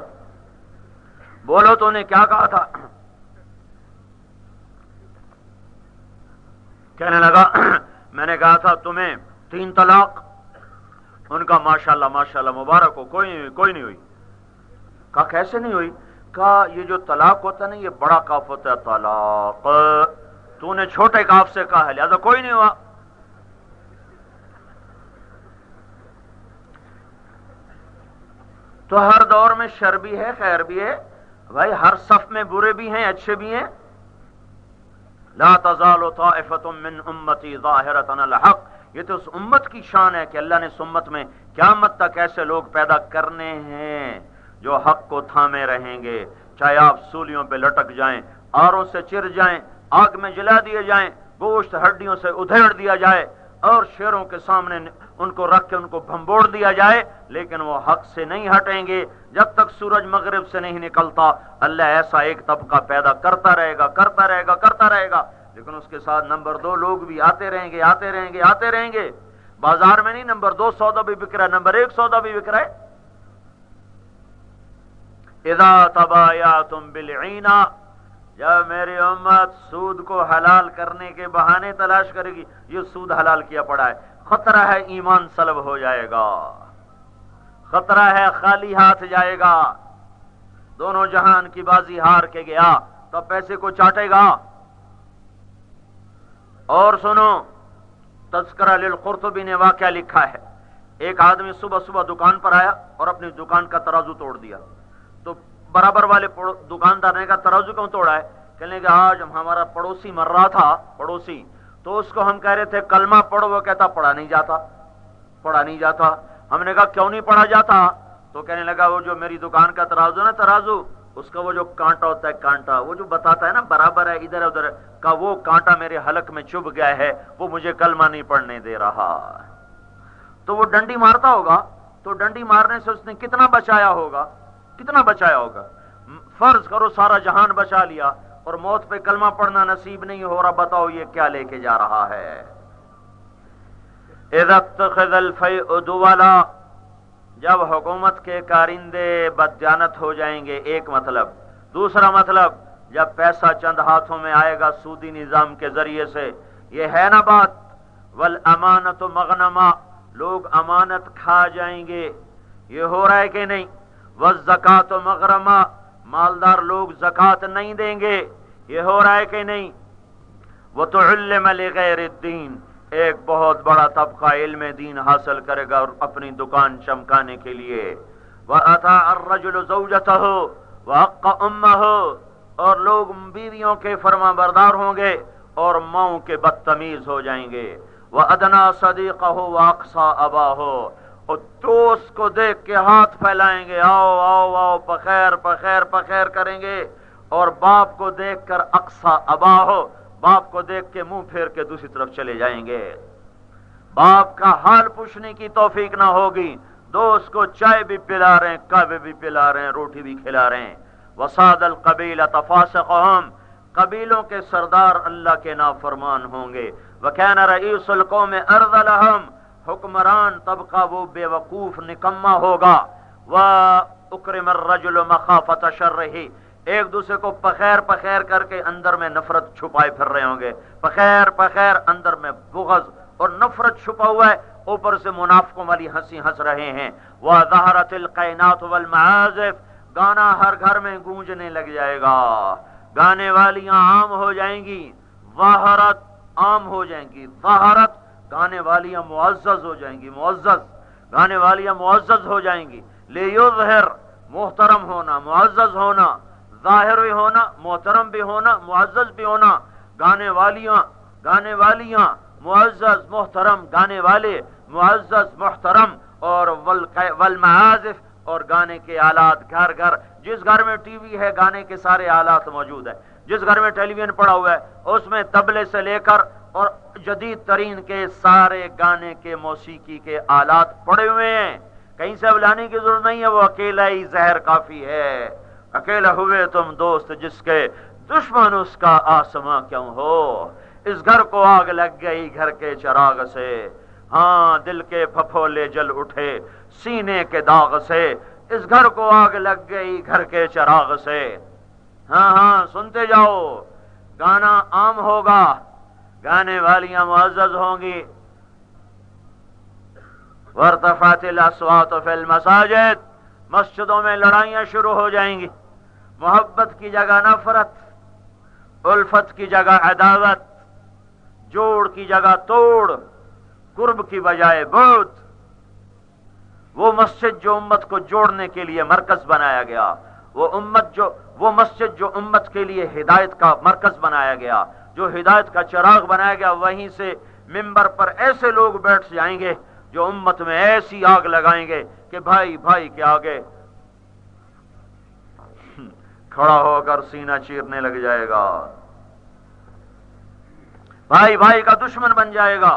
Speaker 1: بولو تو نے کیا کہا تھا؟ کہنے لگا میں نے کہا تھا تمہیں 3 طلاق. ان کا ماشاءاللہ ماشاءاللہ مبارک ہو، کوئی نہیں ہوئی. کہا کیسے نہیں ہوئی؟ کہا یہ جو طلاق ہوتا ہے نا، یہ بڑا کاف ہوتا ہے طلاق، تو نے چھوٹے کاف سے کہا ہے، لہذا کوئی نہیں ہوا. تو ہر دور میں شر بھی ہے، خیر بھی ہے بھائی، ہر صف میں برے بھی ہیں، اچھے بھی ہیں. لا تزال طائفة من امتی ظاہرۃ الحق. یہ تو اس امت کی شان ہے کہ اللہ نے اس امت میں قیامت تک ایسے لوگ پیدا کرنے ہیں جو حق کو تھامے رہیں گے، چاہے آپ سولیوں پہ لٹک جائیں، آروں سے چر جائیں، آگ میں جلا دیے جائیں، گوشت ہڈیوں سے ادھیڑ دیا جائے اور شیروں کے سامنے ان کو رکھ کے ان کو بھمبوڑ دیا جائے، لیکن وہ حق سے نہیں ہٹیں گے. جب تک سورج مغرب سے نہیں نکلتا اللہ ایسا ایک طبقہ پیدا کرتا رہے گا. لیکن اس کے ساتھ نمبر 2 لوگ بھی آتے رہیں گے. بازار میں نہیں نمبر 2 سودا بھی بک رہا ہے، نمبر 1 سودا بھی بک رہا ہے. اذا تبایعتم بالعینہ، جب میری امت سود کو حلال کرنے کے بہانے تلاش کرے گی، یہ سود حلال کیا پڑا ہے، خطرہ ہے ایمان سلب ہو جائے گا، خطرہ ہے خالی ہاتھ جائے گا. دونوں جہان کی بازی ہار کے گیا تو پیسے کو چاٹے گا. اور سنو، تذکرہ للقرطبی نے واقعہ لکھا ہے. ایک آدمی صبح صبح دکان پر آیا اور اپنی دکان کا ترازو توڑ دیا. تو برابر والے دکاندار نے کہا ترازو کیوں توڑا ہے؟ کہنے کہ آج ہمارا پڑوسی مر رہا تھا، پڑوسی، تو اس کو ہم کہہ رہے تھے کلمہ پڑھو، وہ کہتا پڑھا نہیں جاتا. ہم نے کہا کیوں نہیں پڑھا جاتا؟ تو کہنے لگا وہ جو میری دکان کا ترازو نا، ترازو اس کا وہ جو کانٹا ہوتا ہے، کانٹا وہ جو بتاتا ہے نا برابر ہے ادھر ادھر کا، وہ کانٹا میرے حلق میں چبھ گیا ہے، وہ مجھے کلمہ نہیں پڑھنے دے رہا. تو وہ ڈنڈی مارتا ہوگا، تو ڈنڈی مارنے سے اس نے کتنا بچایا ہوگا. فرض کرو سارا جہان بچا لیا اور موت پہ کلمہ پڑھنا نصیب نہیں ہو رہا، بتاؤ یہ کیا لے کے جا رہا ہے. اذا اتخذ الفیء دولا، جب حکومت کے کارندے بددیانت ہو جائیں گے، ایک مطلب. دوسرا مطلب جب پیسہ چند ہاتھوں میں آئے گا سودی نظام کے ذریعے سے، یہ ہے نا بات. والامانت مغنما، لوگ امانت کھا جائیں گے، یہ ہو رہا ہے کہ نہیں. والزکات مغرما، مالدار لوگ زکات نہیں دیں گے، یہ ہو رہا ہے کہ نہیں. وتعلم لغیر الدین، ایک بہت بڑا طبقہ علم دین حاصل کرے گا اور اپنی دکان چمکانے کے لیے. وَأَطَاعَ الرَّجُلُ زَوْجَتَهُ وَحَقَّ أُمَّهُ، اور لوگ بیویوں کے فرما بردار ہوں گے اور ماؤں کے بدتمیز ہو جائیں گے. وَأَدْنَا صَدِيقَهُ وَأَقْصَى أَبَاهُ، اور دوست کو دیکھ کے ہاتھ پھیلائیں گے، آؤ آؤ آؤ، پخیر پخیر پخیر کریں گے. اور باپ کو دیکھ کر اقصا اباہو، باپ کو دیکھ کے منہ پھیر کے دوسری طرف چلے جائیں گے. باپ کا حال پوچھنے کی توفیق نہ ہوگی، دوست کو چائے بھی پلا رہے ہیں، کعبے بھی پلا رہے ہیں، روٹی بھی کھلا رہے ہیں. وصاد القبیلۃ فاسقهم، قبیلوں کے سردار اللہ کے نافرمان ہوں گے. وکان رئیس القوم ارذلهم، حکمران طبقہ وہ بے وقوف نکما ہوگا. واکرم الرجل مخافۃ شرہ، ایک دوسرے کو پخیر پخیر کر کے اندر میں نفرت چھپائے پھر رہے ہوں گے. پخیر پخیر، اندر میں بغض اور نفرت چھپا ہوا ہے، اوپر سے منافقوں والی ہنسی ہنس رہے ہیں. وظہرت القینات والمعازف، گانا ہر گھر میں گونجنے لگ جائے گا، گانے والیاں عام ہو جائیں گی. ظہرت عام ہو جائیں گی، ظہرت گانے والیاں معزز ہو جائیں گی، معزز گانے والیاں معزز ہو جائیں گی. لیظہر، محترم ہونا، معزز ہونا، ظاہر بھی ہونا، محترم بھی ہونا، معزز بھی ہونا. گانے والیاں معزز محترم، گانے والے معزز محترم. اور والمعازف، اور گانے کے آلات گھر گھر، جس گھر میں ٹی وی ہے گانے کے سارے آلات موجود ہیں، جس گھر میں ٹیلی ویژن پڑا ہوا ہے اس میں طبلے سے لے کر اور جدید ترین کے سارے گانے کے موسیقی کے آلات پڑے ہوئے ہیں. کہیں سے بلانے کی ضرورت نہیں ہے، وہ اکیلا ہی زہر کافی ہے. اکیلا ہوئے تم دوست جس کے دشمن اس کا آسماں کیوں ہو. اس گھر کو آگ لگ گئی گھر کے چراغ سے، ہاں دل کے پھپھولے جل اٹھے سینے کے داغ سے. اس گھر کو آگ لگ گئی گھر کے چراغ سے. ہاں ہاں سنتے جاؤ، گانا عام ہوگا، گانے والیاں معزز ہوں گی. وارتفعت الاصوات فی المساجد، مسجدوں میں لڑائیاں شروع ہو جائیں گی. محبت کی جگہ نفرت، الفت کی جگہ عداوت، جوڑ کی جگہ توڑ، قرب کی بجائے بعد. وہ مسجد جو امت کو جوڑنے کے لیے مرکز بنایا گیا، وہ مسجد جو امت کے لیے ہدایت کا مرکز بنایا گیا، جو ہدایت کا چراغ بنایا گیا، وہیں سے ممبر پر ایسے لوگ بیٹھ جائیں گے جو امت میں ایسی آگ لگائیں گے کہ بھائی بھائی کے آگے کھڑا ہو کر سینہ چیرنے لگ جائے گا، بھائی بھائی کا دشمن بن جائے گا،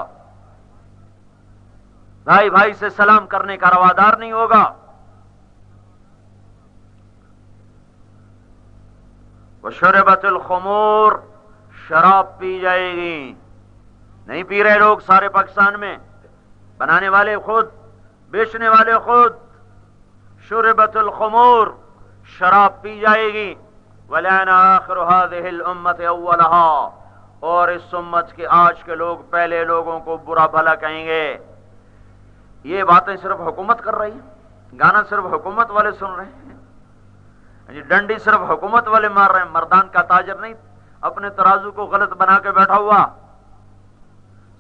Speaker 1: بھائی بھائی سے سلام کرنے کا روادار نہیں ہوگا. وشربت الخمور، شراب پی جائے گی. نہیں پی رہے لوگ سارے پاکستان میں، بنانے والے خود، بیچنے والے خود. شربت الخمور، شراب پی جائے گی. ولعن آخر هذه الامة اولها، اور اس امت کے آج کے لوگ پہلے لوگوں کو برا بھلا کہیں گے. یہ باتیں صرف حکومت کر رہی ہے، گانا صرف حکومت والے سن رہے ہیں، ڈنڈی صرف حکومت والے مار رہے ہیں. مردان کا تاجر نہیں اپنے ترازو کو غلط بنا کے بیٹھا ہوا.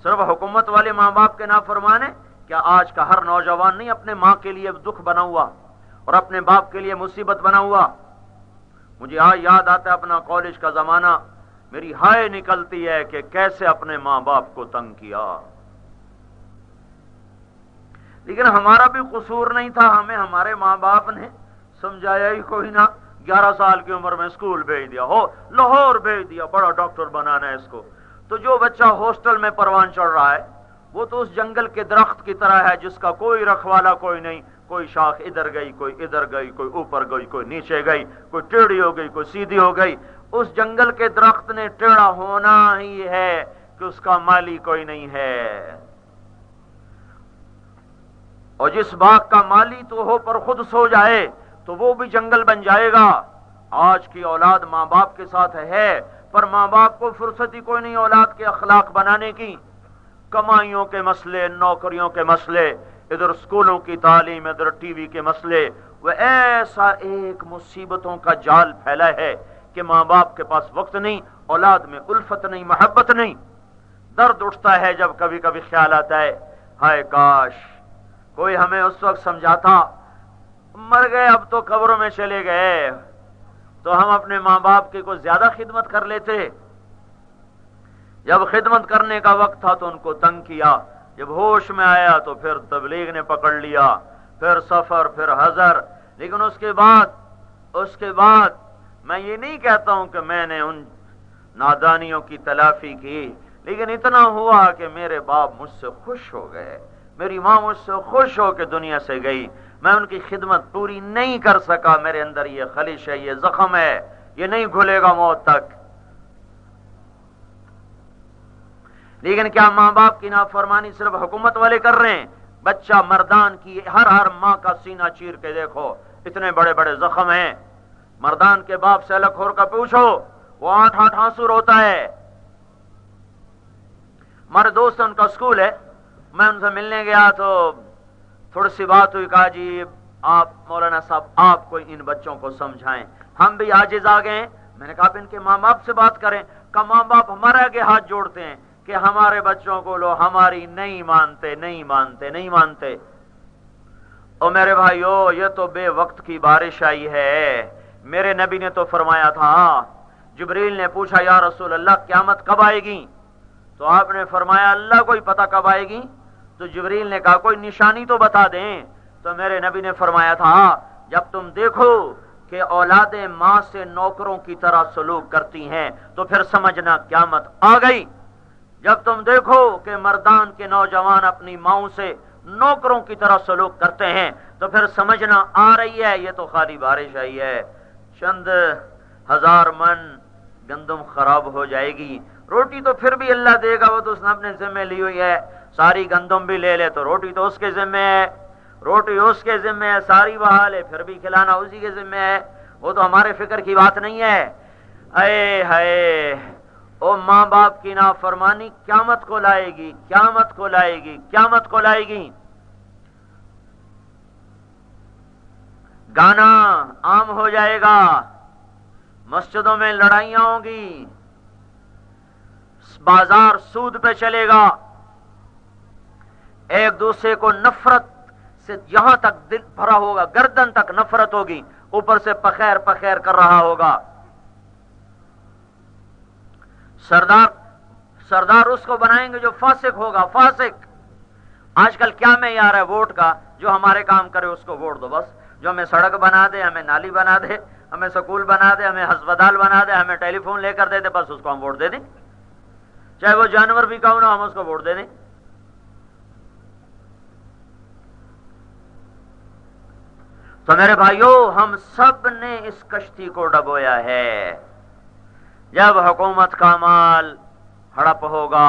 Speaker 1: صرف حکومت والے ماں باپ کے نافرمانے کیا آج کا ہر نوجوان نہیں اپنے ماں کے لیے دکھ بنا ہوا اور اپنے باپ کے لیے مصیبت بنا ہوا؟ مجھے یاد آتا ہے اپنا کالج کا زمانہ، میری ہائے نکلتی ہے کہ کیسے اپنے ماں باپ کو تنگ کیا، لیکن ہمارا بھی قصور نہیں تھا، ہمیں ہمارے ماں باپ نے سمجھایا ہی کوئی نہ۔ 11 سال کی عمر میں اسکول بھیج دیا، ہو لاہور بھیج دیا، بڑا ڈاکٹر بنانا ہے اس کو۔ تو جو بچہ ہاسٹل میں پروان چڑھ رہا ہے وہ تو اس جنگل کے درخت کی طرح ہے جس کا کوئی رکھوالا کوئی نہیں، کوئی شاخ ادھر گئی، کوئی ادھر گئی، کوئی اوپر گئی، کوئی نیچے گئی، کوئی ٹیڑھی ہو گئی، کوئی سیدھی ہو گئی۔ اس جنگل کے درخت نے ٹیڑھا ہونا ہی ہے کہ اس کا مالی کوئی نہیں ہے، اور جس باغ کا مالی تو ہو پر خود سو جائے تو وہ بھی جنگل بن جائے گا۔ آج کی اولاد ماں باپ کے ساتھ ہے، پر ماں باپ کو فرصت ہی کوئی نہیں اولاد کے اخلاق بنانے کی۔ کمائیوں کے مسئلے، نوکریوں کے مسئلے، ادھر اسکولوں کی تعلیم، ادھر ٹی وی کے مسئلے، وہ ایسا ایک مصیبتوں کا جال پھیلا ہے کہ ماں باپ کے پاس وقت نہیں، اولاد میں الفت نہیں، محبت نہیں۔ درد اٹھتا ہے جب کبھی کبھی خیال آتا ہے ہائے کاش کوئی ہمیں اس وقت سمجھاتا، مر گئے اب تو قبروں میں چلے گئے، تو ہم اپنے ماں باپ کی کوئی زیادہ خدمت کر لیتے۔ جب خدمت کرنے کا وقت تھا تو ان کو تنگ کیا، جب ہوش میں آیا تو پھر تبلیغ نے پکڑ لیا، پھر سفر، پھر حضر۔ لیکن اس کے بعد میں یہ نہیں کہتا ہوں کہ میں نے ان نادانیوں کی تلافی کی، لیکن اتنا ہوا کہ میرے باپ مجھ سے خوش ہو گئے، میری ماں مجھ سے خوش ہو کے دنیا سے گئی، میں ان کی خدمت پوری نہیں کر سکا، میرے اندر یہ خلش ہے، یہ زخم ہے، یہ نہیں کھلے گا موت تک۔ لیکن کیا ماں باپ کی نافرمانی صرف حکومت والے کر رہے ہیں؟ بچہ مردان کی ہر ماں کا سینہ چیر کے دیکھو، اتنے بڑے بڑے زخم ہیں۔ مردان کے باپ سے الگ خور کا پوچھو، وہ 8 آنسو روتا ہے۔ ہمارے دوست ان کا اسکول ہے، میں ان سے ملنے گیا تو تھوڑی سی بات ہوئی، کہا جی آپ مولانا صاحب آپ کوئی ان بچوں کو سمجھائیں، ہم بھی عاجز آ گئے ہیں۔ میں نے کہا ان کے ماں باپ سے بات کریں، کہ ماں باپ ہمارے آگے ہاتھ جوڑتے ہیں کہ ہمارے بچوں کو لو ہماری نہیں مانتے۔ اور میرے بھائیو یہ تو بے وقت کی بارش آئی ہے۔ میرے نبی نے تو فرمایا تھا، جبریل نے پوچھا یا رسول اللہ قیامت کب آئے گی؟ تو آپ نے فرمایا اللہ کو ہی پتہ کب آئے گی۔ تو جبریل نے کہا کوئی نشانی تو بتا دیں۔ تو میرے نبی نے فرمایا تھا جب تم دیکھو کہ اولادیں ماں سے نوکروں کی طرح سلوک کرتی ہیں تو پھر سمجھنا قیامت آ گئی۔ جب تم دیکھو کہ مردان کے نوجوان اپنی ماؤں سے نوکروں کی طرح سلوک کرتے ہیں تو پھر سمجھنا آ رہی ہے یہ تو خالی بارش آئی ہے، چند 1000 من گندم خراب ہو جائے گی، روٹی تو پھر بھی اللہ دے گا، وہ تو اس نے اپنے ذمہ لی ہوئی ہے۔ ساری گندم بھی لے لے تو روٹی تو اس کے ذمہ ہے، روٹی اس کے ذمہ ہے، ساری بہا لے پھر بھی کھلانا اسی کے ذمہ ہے، وہ تو ہمارے فکر کی بات نہیں ہے۔ اے ہائے او ماں باپ کی نافرمانی قیامت کو لائے گی۔ گانا عام ہو جائے گا، مسجدوں میں لڑائیاں ہوں گی، بازار سود پہ چلے گا، ایک دوسرے کو نفرت سے یہاں تک دل بھرا ہوگا، گردن تک نفرت ہوگی، اوپر سے پخیر کر رہا ہوگا۔ سردار اس کو بنائیں گے جو فاسق ہوگا، فاسق۔ آج کل کیا معیار ہے ووٹ کا؟ جو ہمارے کام کرے اس کو ووٹ دو بس، جو ہمیں سڑک بنا دے، ہمیں نالی بنا دے، ہمیں سکول بنا دے، ہمیں ہسپتال بنا دے، ہمیں ٹیلی فون لے کر دے دے، بس اس کو ہم ووٹ دے دیں، چاہے وہ جانور بھی کہوں نہ، ہم اس کو ووٹ دے دیں۔ تو میرے بھائیو ہم سب نے اس کشتی کو ڈبویا ہے۔ جب حکومت کا مال ہڑپ ہوگا،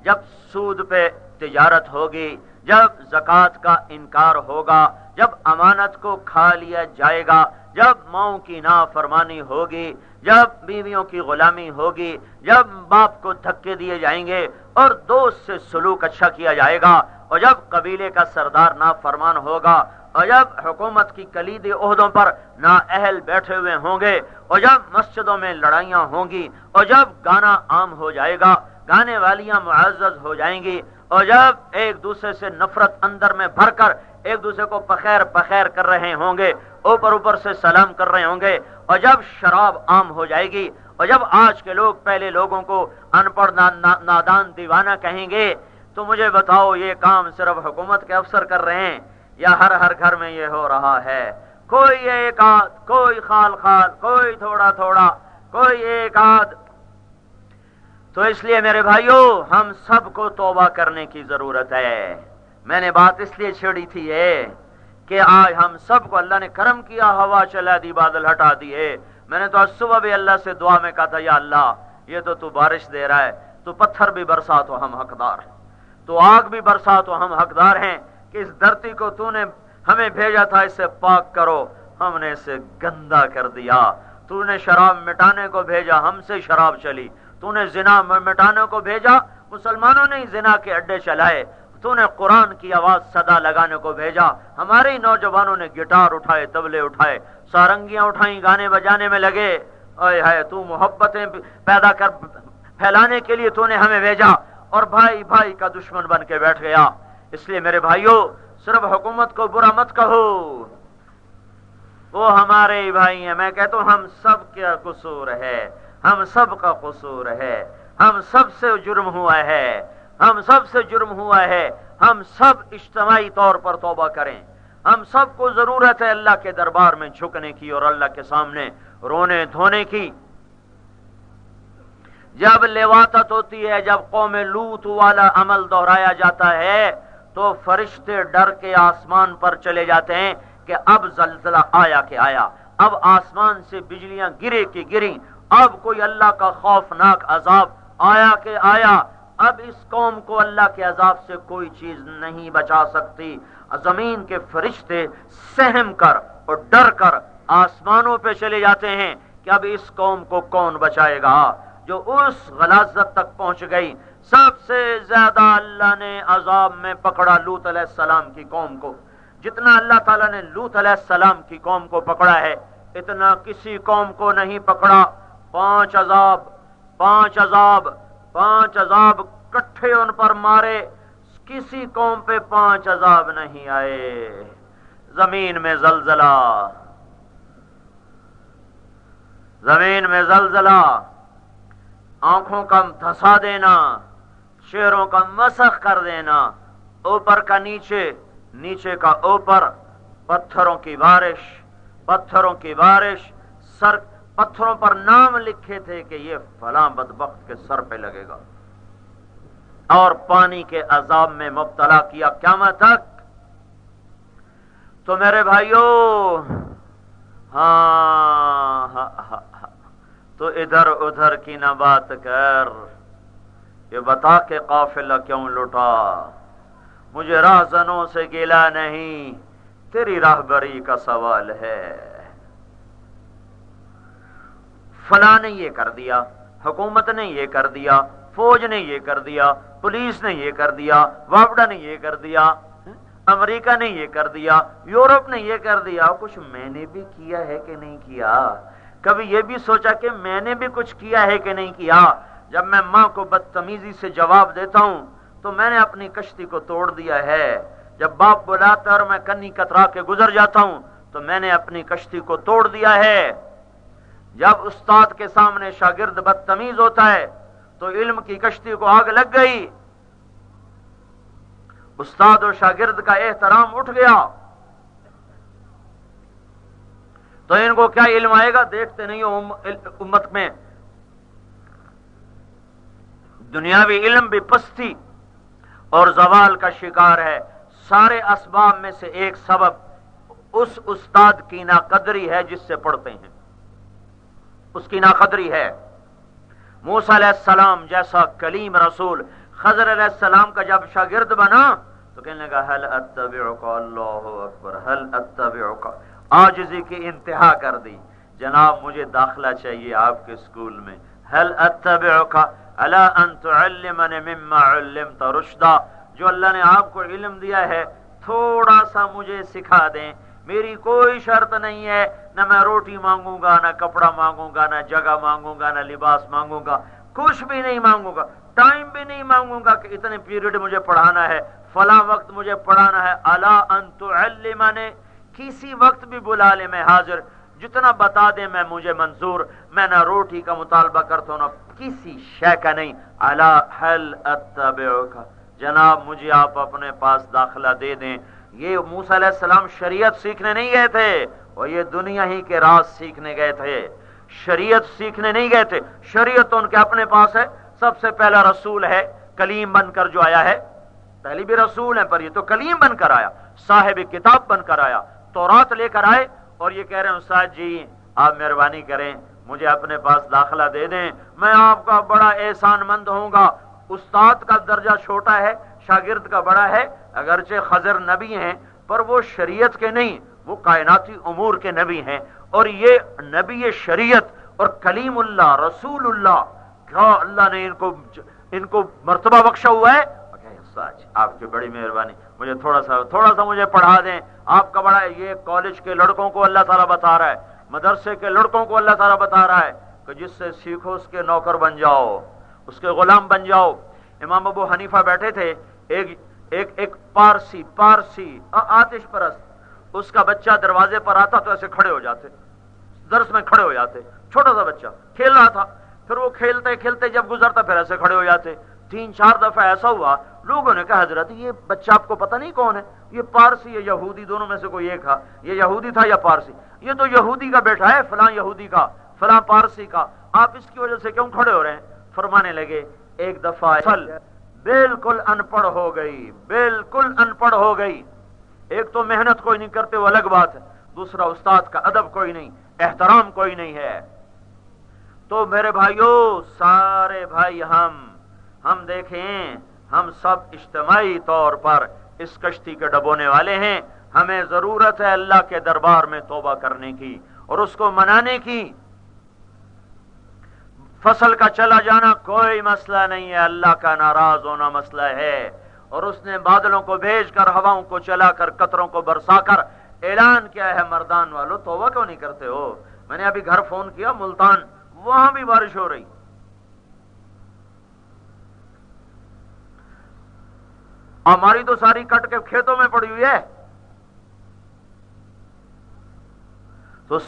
Speaker 1: جب سود پہ تجارت ہوگی، جب زکوٰۃ کا انکار ہوگا، جب امانت کو کھا لیا جائے گا، جب ماؤں کی نافرمانی ہوگی، جب بیویوں کی غلامی ہوگی، جب باپ کو دھکے دیے جائیں گے اور دوست سے سلوک اچھا کیا جائے گا، اور جب قبیلے کا سردار نافرمان ہوگا، اور جب حکومت کی کلیدی عہدوں پر نااہل بیٹھے ہوئے ہوں گے، اور جب مسجدوں میں لڑائیاں ہوں گی، اور جب گانا عام ہو جائے گا، گانے والیاں معزز ہو جائیں گی، اور جب ایک دوسرے سے نفرت اندر میں بھر کر ایک دوسرے کو پخیر پخیر کر رہے ہوں گے، اوپر اوپر سے سلام کر رہے ہوں گے، اور جب شراب عام ہو جائے گی، اور جب آج کے لوگ پہلے لوگوں کو ان پڑھ نادان دیوانہ کہیں گے، تو مجھے بتاؤ یہ کام صرف حکومت کے افسر کر رہے ہیں یا ہر ہر گھر میں یہ ہو رہا ہے؟ کوئی ایک آدھ، کوئی خال خال، کوئی تھوڑا تھوڑا، کوئی ایک آدھ۔ تو اس لیے میرے بھائیوں، ہم سب کو توبہ کرنے کی ضرورت ہے۔ میں نے بات اس لیے چھیڑی تھی کہ آج ہم سب کو اللہ نے کرم کیا، ہوا چلا دی، بادل ہٹا دیے۔ میں نے تو آج صبح بھی اللہ سے دعا میں کہا تھا، یا اللہ یہ تو بارش دے رہا ہے، تو پتھر بھی برسا تو ہم حقدار ہیں، تو آگ بھی برسا تو ہم حقدار ہیں کہ اس دھرتی کو تو نے ہمیں بھیجا تھا اسے پاک کرو، ہم نے اسے گندا کر دیا۔ تو نے شراب مٹانے کو بھیجا، ہم سے شراب چلی۔ تو نے زنا مٹانے کو بھیجا، مسلمانوں نے ہی زنا کے اڈے چلائے۔ تو نے قرآن کی آواز صدا لگانے کو بھیجا، ہمارے ہی نوجوانوں نے گٹار اٹھائے، طبلے اٹھائے، سارنگیاں اٹھائیں، گانے بجانے میں لگے۔ اے ہے تو محبتیں پیدا کر پھیلانے کے لیے تو نے ہمیں بھیجا، اور بھائی بھائی کا دشمن بن کے بیٹھ گیا۔ اس لیے میرے بھائیوں، صرف حکومت کو برا مت کہو، وہ ہمارے ہی بھائی ہیں۔ میں کہتا ہوں ہم سب کا قصور ہے، ہم سب کا قصور ہے، ہم سب سے جرم ہوا ہے، ہم سب سے جرم ہوا ہے۔ ہم سب اجتماعی طور پر توبہ کریں۔ ہم سب کو ضرورت ہے اللہ کے دربار میں جھکنے کی اور اللہ کے سامنے رونے دھونے کی۔ جب لواطت ہوتی ہے، جب قوم لوط والا عمل دہرایا جاتا ہے، تو فرشتے ڈر کے آسمان پر چلے جاتے ہیں کہ اب زلزلہ آیا کہ آیا، اب آسمان سے بجلیاں گرے کہ گری، اب کوئی اللہ کا خوفناک عذاب آیا کہ آیا، اب اس قوم کو اللہ کے عذاب سے کوئی چیز نہیں بچا سکتی۔ زمین کے فرشتے سہم کر اور ڈر کر آسمانوں پہ چلے جاتے ہیں کہ اب اس قوم کو کون بچائے گا، جو اس غلاظت تک پہنچ گئی۔ سب سے زیادہ اللہ نے عذاب میں پکڑا لوط علیہ السلام کی قوم کو۔ جتنا اللہ تعالیٰ نے لوط علیہ السلام کی قوم کو پکڑا ہے، اتنا کسی قوم کو نہیں پکڑا۔ 5 عذاب کٹھے ان پر مارے، کسی قوم پہ 5 عذاب نہیں آئے۔ زمین میں زلزلہ، آنکھوں کا دھسا دینا، شیروں کا مسخ کر دینا، اوپر کا نیچے، نیچے کا اوپر، پتھروں کی بارش، سر پتھروں پر نام لکھے تھے کہ یہ فلاں بدبخت کے سر پہ لگے گا، اور پانی کے عذاب میں مبتلا کیا قیامت تک۔ تو میرے بھائیوں، ہاں تو ادھر ادھر کی نہ بات کر، یہ بتا کہ قافلہ کیوں لٹا، مجھے راہزنوں سے گلا نہیں، تیری راہبری کا سوال ہے۔ فلاں نے یہ کر دیا، حکومت نے یہ کر دیا، فوج نے یہ کر دیا، پولیس نے یہ کر دیا، وابڈا نے یہ کر دیا، امریکہ نے یہ کر دیا، یورپ نے یہ کر دیا۔ کچھ میں نے بھی کیا ہے کہ نہیں کیا؟ کبھی یہ بھی سوچا کہ میں نے بھی کچھ کیا ہے کہ نہیں کیا؟ جب میں ماں کو بدتمیزی سے جواب دیتا ہوں تو میں نے اپنی کشتی کو توڑ دیا ہے۔ جب باپ بلاتا ہے اور میں کنی کترا کے گزر جاتا ہوں تو میں نے اپنی کشتی کو توڑ دیا ہے۔ جب استاد کے سامنے شاگرد بدتمیز ہوتا ہے تو علم کی کشتی کو آگ لگ گئی، استاد اور شاگرد کا احترام اٹھ گیا، تو ان کو کیا علم آئے گا؟ دیکھتے نہیں ہو امت میں دنیاوی علم بھی پستی اور زوال کا شکار ہے۔ سارے اسباب میں سے ایک سبب اس استاد کی ناقدری ہے جس سے پڑھتے ہیں، اس کی ناقدری ہے۔ موسیٰ علیہ السلام جیسا کلیم رسول خضر علیہ السلام کا جب شاگرد بنا تو کہنے لگا حل اتبعک، اللہ اکبر، حل اتبعک، عاجزی کی انتہا کر دی، جناب مجھے داخلہ چاہیے آپ کے اسکول میں، حل اتبعک الا ان تعلمنی مما علمت رشدا، جو اللہ نے آپ کو علم دیا ہے تھوڑا سا مجھے سکھا دیں، میری کوئی شرط نہیں ہے، نہ میں روٹی مانگوں گا، نہ کپڑا مانگوں گا، نہ جگہ مانگوں گا، نہ لباس مانگوں گا، کچھ بھی نہیں مانگوں گا، ٹائم بھی نہیں مانگوں گا کہ اتنے پیریڈ مجھے پڑھانا ہے، فلاں وقت مجھے پڑھانا ہے. الا ان تعلمنی، کسی وقت بھی بلا لے میں حاضر، جتنا بتا دیں میں مجھے منظور. میں نہ روٹی کا مطالبہ کرتا ہوں نہ کسی شے کا نہیں. الا هل اتبعک، جناب مجھے آپ اپنے پاس داخلہ دے دیں. یہ موسیٰ علیہ السلام شریعت سیکھنے نہیں گئے تھے، اور یہ دنیا ہی کے راز سیکھنے گئے تھے، شریعت سیکھنے نہیں گئے تھے. شریعت تو ان کے اپنے پاس ہے. سب سے پہلا رسول ہے کلیم بن کر جو آیا ہے، پہلی بھی رسول ہے پر یہ تو کلیم بن کر آیا، صاحب کتاب بن کر آیا، تورات لے کر آئے. اور یہ کہہ رہے ہیں استاد جی آپ مہربانی کریں مجھے اپنے پاس داخلہ دے دیں، میں آپ کا بڑا احسان مند ہوں گا. استاد کا درجہ چھوٹا ہے، شاگرد کا بڑا ہے. اگرچہ خضر نبی ہیں پر وہ شریعت کے نہیں، وہ کائناتی امور کے نبی ہیں. اور یہ نبی شریعت اور کلیم اللہ رسول اللہ، کیا اللہ نے ان کو مرتبہ بخشا ہوا ہے. آپ کی بڑی مہربانی، مجھے تھوڑا سا مجھے پڑھا دیں. آپ کا بڑا، یہ کالج کے لڑکوں کو اللہ تعالیٰ بتا رہا ہے، مدرسے کے لڑکوں کو اللہ تعالیٰ بتا رہا ہے کہ جس سے سیکھو اس کے نوکر بن جاؤ، اس کے غلام بن جاؤ. امام ابو حنیفہ بیٹھے تھے، ایک پارسی آتش پرست، اس کا بچہ دروازے پر آتا تو ایسے کھڑے ہو جاتے، درس میں کھڑے ہو جاتے. چھوٹا سا بچہ کھیل رہا تھا، پھر وہ کھیلتے کھیلتے جب گزرتا پھر ایسے کھڑے ہو جاتے. 3-4 دفعہ ایسا ہوا، لوگوں نے کہا حضرت یہ بچہ آپ کو پتہ نہیں کون ہے؟ یہ پارسی ہے یہودی، دونوں میں سے کوئی ایک تھا. یہ یہودی تھا یا پارسی؟ یہ تو یہودی کا بیٹا ہے، فلاں یہودی کا، فلاں پارسی کا، آپ اس کی وجہ سے کیوں کھڑے ہو رہے ہیں؟ فرمانے لگے ایک دفعہ بالکل ان پڑھ ہو گئی، بالکل ان پڑھ ہو گئی. ایک تو محنت کوئی نہیں کرتے وہ الگ بات ہے، دوسرا استاد کا ادب کوئی نہیں، احترام کوئی نہیں ہے. تو میرے بھائیوں، سارے بھائی ہم دیکھیں، ہم سب اجتماعی طور پر اس کشتی کے ڈبونے والے ہیں. ہمیں ضرورت ہے اللہ کے دربار میں توبہ کرنے کی اور اس کو منانے کی. فصل کا چلا جانا کوئی مسئلہ نہیں ہے، اللہ کا ناراض ہونا مسئلہ ہے. اور اس نے بادلوں کو بھیج کر، ہواؤں کو چلا کر، قطروں کو برسا کر اعلان کیا ہے، مردان والو توبہ کیوں نہیں کرتے ہو؟ میں نے ابھی گھر فون کیا ملتان، وہاں بھی بارش ہو رہی. ہماری تو ساری کٹ کے کھیتوں میں پڑی ہوئی ہے. تو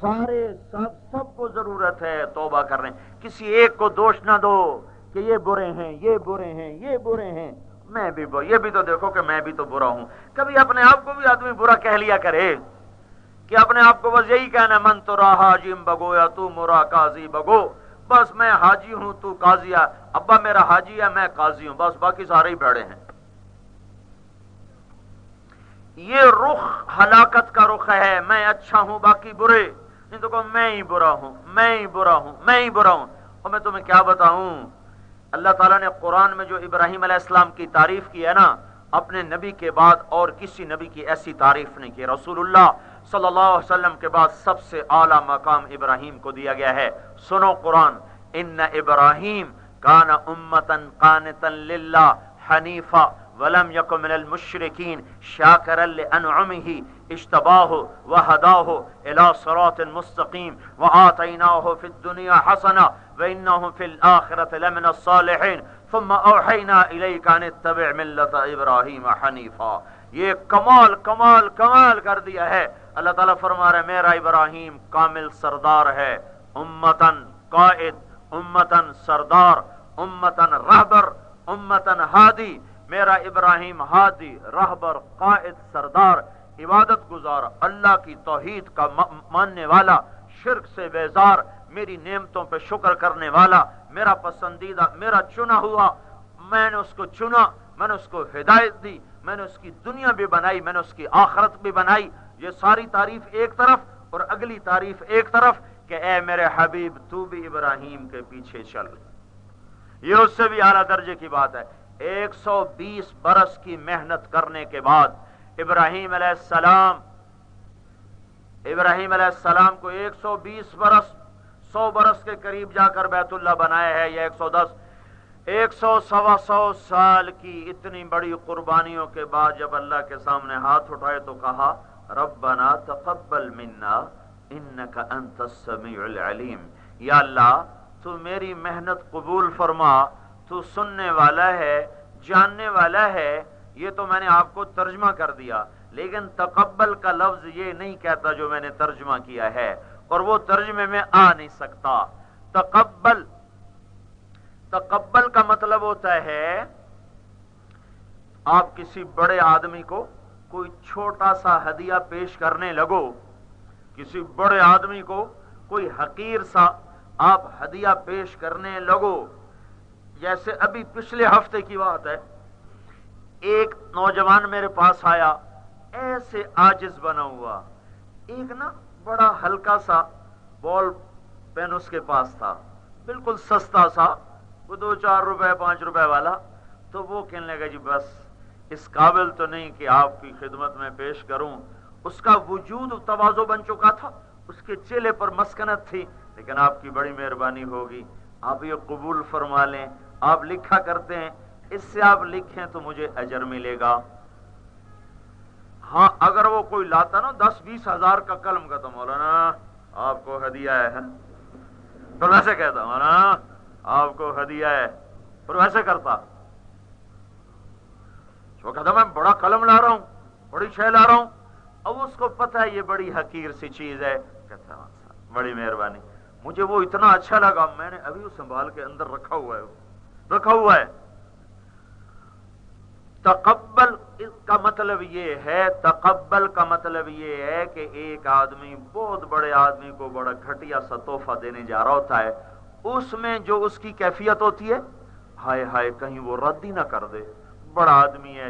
Speaker 1: سارے سب کو ضرورت ہے توبہ کرنے. کسی ایک کو دوش نہ دو کہ یہ برے ہیں، یہ برے ہیں، یہ برے ہیں. میں بھی یہ بھی تو دیکھو کہ میں بھی تو برا ہوں. کبھی اپنے آپ کو بھی آدمی برا کہہ لیا کرے کہ اپنے آپ کو بس یہی کہنا من تو راہ حاجیم بگو یا تو مرا قاضی بگو. بس میں حاجی ہوں تو قاضی ہے، ابا میرا حاجی ہے میں قاضی ہوں، بس باقی سارے ہی بھیڑے ہیں. یہ رخ ہلاکت کا رخ ہے. میں اچھا ہوں باقی برے، نہیں تو کہ میں ہی برا ہوں، میں ہی برا ہوں، میں ہی برا ہوں. اور میں تمہیں کیا بتاؤں، اللہ تعالیٰ نے قرآن میں جو ابراہیم علیہ السلام کی تعریف کی ہے نا، اپنے نبی کے بعد اور کسی نبی کی ایسی تعریف نہیں کی. رسول اللہ صلی اللہ علیہ وسلم کے بعد سب سے اعلیٰ مقام ابراہیم کو دیا گیا ہے. سنو قرآن، ان ابراہیم کان امتا قانتا للہ حنیفا ولم یک من المشرکین شاکرا لانعمہ اجتباہ وہداہ الی صراط مستقیم وآتیناہ فی الدنیا حسنہ وانہ فی الآخرۃ لمن الصالحین ثم اوحینا الیک ان اتبع ملت ابراہیم حنیفا. یہ کمال کمال کمال کر دیا ہے. اللہ تعالیٰ فرما رہے ہیں میرا ابراہیم کامل سردار ہے، امتن قائد، امتن سردار، امتن رہبر، امتن ہادی. میرا ابراہیم ہادی، رہبر، قائد، سردار، عبادت گزار، اللہ کی توحید کا ماننے والا، شرک سے بیزار، میری نعمتوں پہ شکر کرنے والا، میرا پسندیدہ، میرا چنا ہوا. میں نے اس کو چنا، میں نے اس کو ہدایت دی، میں نے اس کی دنیا بھی بنائی، میں نے اس کی آخرت بھی بنائی. یہ ساری تعریف ایک طرف اور اگلی تعریف ایک طرف کہ اے میرے حبیب تو بھی ابراہیم کے پیچھے چل. یہ اس سے بھی اعلیٰ درجے کی بات ہے. 120 برس کی محنت کرنے کے بعد ابراہیم علیہ السلام کو 120 برس 100 برس کے قریب جا کر بیت اللہ بنایا ہے یا 110 100 سال کی اتنی بڑی قربانیوں کے بعد جب اللہ کے سامنے ہاتھ اٹھائے تو کہا ربنا تقبل منا انک انت السمیع العلیم، یا اللہ تو میری محنت قبول فرما، تو سننے والا ہے، جاننے والا ہے۔ یہ تو میں نے آپ کو ترجمہ کر دیا، لیکن تقبل کا لفظ یہ نہیں کہتا جو میں نے ترجمہ کیا ہے، اور وہ ترجمے میں آ نہیں سکتا۔ تقبل کا مطلب ہوتا ہے آپ کسی بڑے آدمی کو کوئی چھوٹا سا ہدیہ پیش کرنے لگو، کسی بڑے آدمی کو کوئی حقیر سا آپ ہدیہ پیش کرنے لگو۔ جیسے ابھی پچھلے ہفتے کی بات ہے، ایک نوجوان میرے پاس آیا ایسے عاجز بنا ہوا، ایک نا بڑا ہلکا سا بال پین اس کے پاس تھا، بالکل سستا سا، وہ 2-4 روپے 5 روپے والا، تو وہ کہنے لگا جی بس اس قابل تو نہیں کہ آپ کی خدمت میں پیش کروں۔ اس کا وجود تواضع بن چکا تھا، اس کے چہرے پر مسکنت تھی، لیکن آپ کی بڑی مہربانی ہوگی، آپ یہ قبول فرما لیں، آپ لکھا کرتے ہیں، اس سے آپ لکھیں تو مجھے اجر ملے گا۔ ہاں اگر وہ کوئی لاتا نا 10-20 ہزار کا قلم کا تو مولانا آپ کو ہدیہ ہے، تو ویسے کہتا مولانا آپ کو ہدیہ ہے، اور ویسے کرتا، وہ کہتا میں بڑا قلم لا رہا ہوں، بڑی شے لا رہا ہوں، اب اس کو پتہ ہے یہ بڑی حقیر سی چیز ہے، کہتا بڑی مہربانی، مجھے وہ اتنا اچھا لگا، میں نے ابھی وہ سنبھال کے اندر رکھا ہوا ہے۔ تقبل کا مطلب یہ ہے کہ ایک آدمی بہت بڑے آدمی کو بڑا گھٹیا سا تحفہ دینے جا رہا ہوتا ہے، اس میں جو اس کی کیفیت ہوتی ہے، ہائے ہائے کہیں وہ رد ہی نہ کر دے، بڑا آدمی ہے،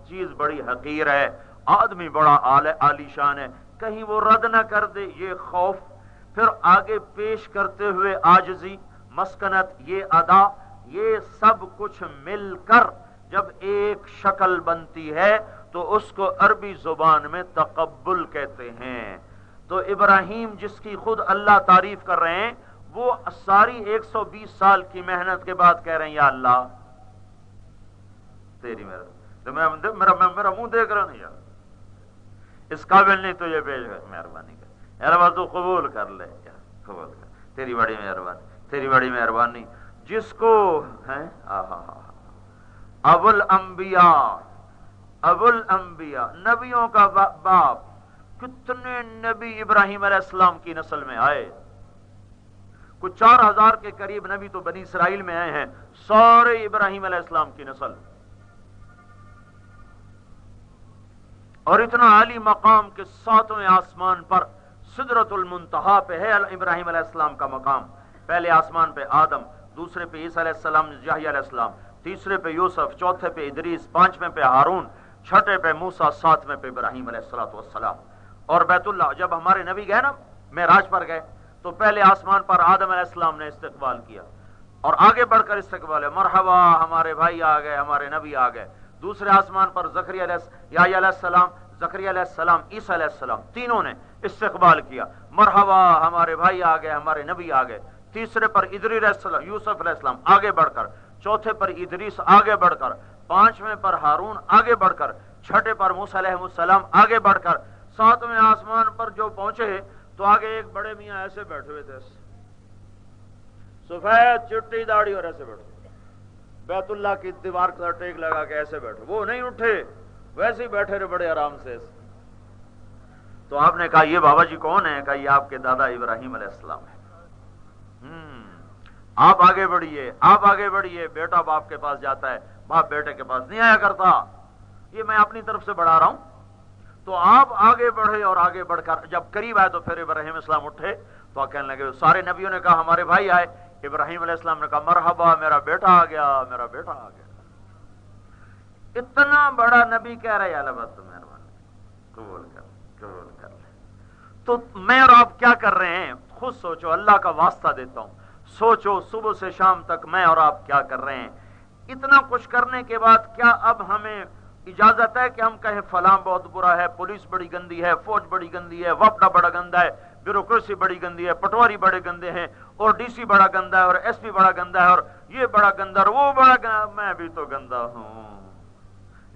Speaker 1: چیز بڑی حقیر ہے، آدمی بڑا عالی شان ہے، کہیں وہ رد نہ کر دے، یہ خوف، پھر آگے پیش کرتے ہوئے عاجزی، مسکنت، یہ ادا، یہ سب کچھ مل کر جب ایک شکل بنتی ہے تو اس کو عربی زبان میں تقبل کہتے ہیں۔ تو ابراہیم جس کی خود اللہ تعریف کر رہے ہیں، وہ ساری 120 سال کی محنت کے بعد کہہ رہے ہیں یا اللہ تیری میرا منہ دیکھ رہا نہیں یار، اس قابل نہیں تو یہ پیش مہربانی کر، یار بس تو قبول کر لے، قبول کر، تیری بڑی مہربانی، جس کو ہے ابو الانبیاء نبیوں کا باپ، کتنے نبی ابراہیم علیہ السلام کی نسل میں آئے، کچھ 4000 کے قریب نبی تو بنی اسرائیل میں آئے ہیں، سارے ابراہیم علیہ السلام کی نسل، اور اتنا عالی مقام کہ 7ویں آسمان پر سدرۃ المنتہا پہ ہے ابراہیم علیہ السلام کا مقام، پہلے آسمان پہ آدم، دوسرے پہ عیسیٰ علیہ السلام، یحییٰ علیہ السلام، تیسرے پہ یوسف، چوتھے پہ ادریس، 5ویں پہ ہارون، 6ٹھے پہ موسیٰ، 7ویں پہ ابراہیم علیہ السلام۔ اور بیت اللہ جب ہمارے نبی گئے نا معراج پر گئے تو پہلے آسمان پر آدم علیہ السلام نے استقبال کیا، اور آگے بڑھ کر استقبال ہے، مرحبا ہمارے بھائی آ گئے، ہمارے نبی آ گئے۔ دوسرے آسمان پر یحییٰ علیہ السلام، زکریا علیہ السلام، عیسیٰ علیہ السلام، تینوں نے استقبال کیا، مرحبا ہمارے بھائی آ گئے، ہمارے نبی آ گئے۔ تیسرے پر ادریس علیہ السلام، یوسف علیہ السلام آگے بڑھ کر، چوتھے پر ادریس آگے بڑھ کر، 5ویں پر ہارون آگے بڑھ کر، 6ٹھے پر موسیٰ علیہ السلام آگے بڑھ کر، 7ویں آسمان پر جو پہنچے تو آگے ایک بڑے میاں ایسے بیٹھے ہوئے تھے، سفید چٹی داڑھی اور ایسے بیٹھے، بیت اللہ کی دیوار کا ٹیک لگا کے ایسے بیٹھے، وہ نہیں اٹھے، ویسے ہی بیٹھے رہے بڑے آرام سے۔ تو آپ نے کہا یہ بابا جی کون ہے؟ کہا یہ آپ کے دادا ابراہیم علیہ السلام ہے۔ آپ آگے بڑھیے، بیٹا باپ کے پاس جاتا ہے، باپ بیٹے کے پاس نہیں آیا کرتا، یہ میں اپنی طرف سے بڑھا رہا ہوں۔ تو آپ آگے بڑھے، اور آگے بڑھ کر جب قریب آئے تو پھر ابراہیم السلام اٹھے تو کہنے لگے، سارے نبیوں نے کہا ہمارے بھائی آئے، ابراہیم علیہ السلام نے کہا مرحبا میرا بیٹا آ گیا۔ اتنا بڑا نبی کہہ رہے اللہ بس مہربانی قبول کر لے۔ تو میں اور آپ کیا کر رہے ہیں؟ خود سوچو، اللہ کا واسطہ دیتا ہوں، سوچو صبح سے شام تک میں اور آپ کیا کر رہے ہیں؟ اتنا کچھ کرنے کے بعد کیا اب ہمیں اجازت ہے کہ ہم کہیں فلاں بہت برا ہے، پولیس بڑی گندی ہے، فوج بڑی گندی ہے، وفد بڑا گندا ہے، بیوروکریسی بڑی گندی ہے، پٹواری بڑے گندے ہیں، اور ڈی سی بڑا گندا ہے، اور ایس پی بڑا گندا ہے، اور یہ بڑا گندا اور وہ بڑا گندا، میں بھی تو گندا ہوں؟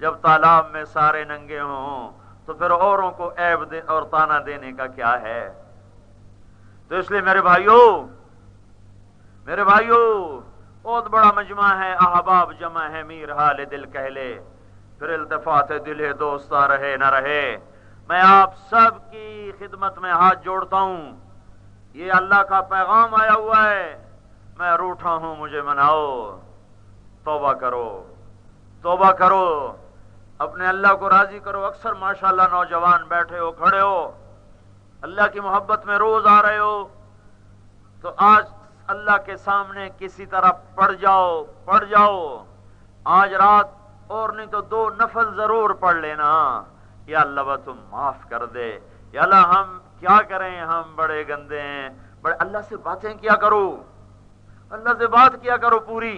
Speaker 1: جب تالاب میں سارے ننگے ہوں تو پھر اوروں کو عیب اور تانا دینے کا کیا ہے؟ تو اس لیے میرے بھائیو بہت بڑا مجمع ہے، احباب جمع ہے، میر حال دل کہہ لے، پھر التفات دل دوستاں رہے نہ رہے۔ میں آپ سب کی خدمت میں ہاتھ جوڑتا ہوں، یہ اللہ کا پیغام آیا ہوا ہے، میں روٹھا ہوں، مجھے مناؤ، توبہ کرو، اپنے اللہ کو راضی کرو۔ اکثر ماشاءاللہ نوجوان بیٹھے ہو، کھڑے ہو، اللہ کی محبت میں روز آ رہے ہو، تو آج اللہ کے سامنے کسی طرح پڑھ جاؤ، آج رات اور نہیں تو 2 نفل ضرور پڑھ لینا۔ یا اللہ تم معاف کر دے، یا اللہ ہم کیا کریں، ہم بڑے گندے ہیں، بڑے اللہ سے باتیں کیا کرو، اللہ سے بات کیا کرو پوری،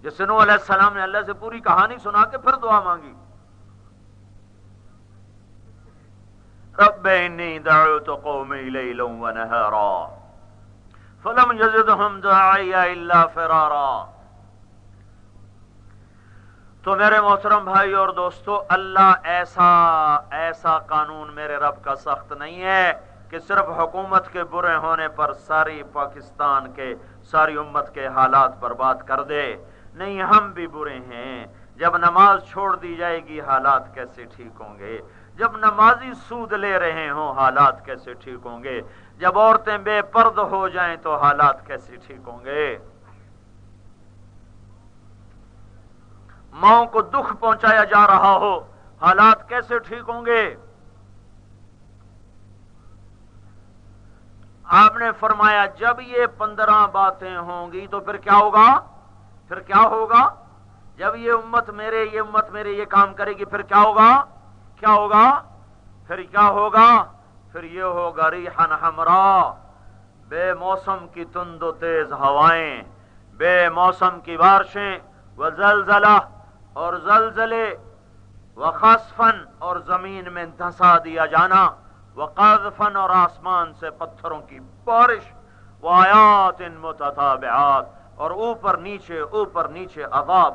Speaker 1: جیسے نوح علیہ السلام نے اللہ سے پوری کہانی سنا کے پھر دعا مانگی، رب انی دعوت قومی لیلا ونہارا فلم یزدہم دعائی الا فرارا۔ تو میرے محترم بھائی اور دوستو، اللہ ایسا قانون میرے رب کا سخت نہیں ہے کہ صرف حکومت کے برے ہونے پر ساری پاکستان کے، ساری امت کے حالات برباد کر دے۔ نہیں، ہم بھی برے ہیں۔ جب نماز چھوڑ دی جائے گی حالات کیسے ٹھیک ہوں گے؟ جب نمازی سود لے رہے ہوں حالات کیسے ٹھیک ہوں گے؟ جب عورتیں بے پرد ہو جائیں تو حالات کیسے ٹھیک ہوں گے؟ ماؤں کو دکھ پہنچایا جا رہا ہو، حالات کیسے ٹھیک ہوں گے؟ آپ نے فرمایا جب یہ 15 باتیں ہوں گی تو پھر کیا ہوگا؟ جب یہ امت میرے یہ کام کرے گی پھر کیا ہوگا؟ پھر یہ ہوگا ریحان حمراء، بے موسم کی تند و تیز ہوائیں، بے موسم کی بارشیں، وزلزلہ اور زلزلے، وخسفن اور زمین میں دھسا دیا جانا، وقذفن اور آسمان سے پتھروں کی بارش، وآیات متتابعات اور اوپر نیچے عذاب۔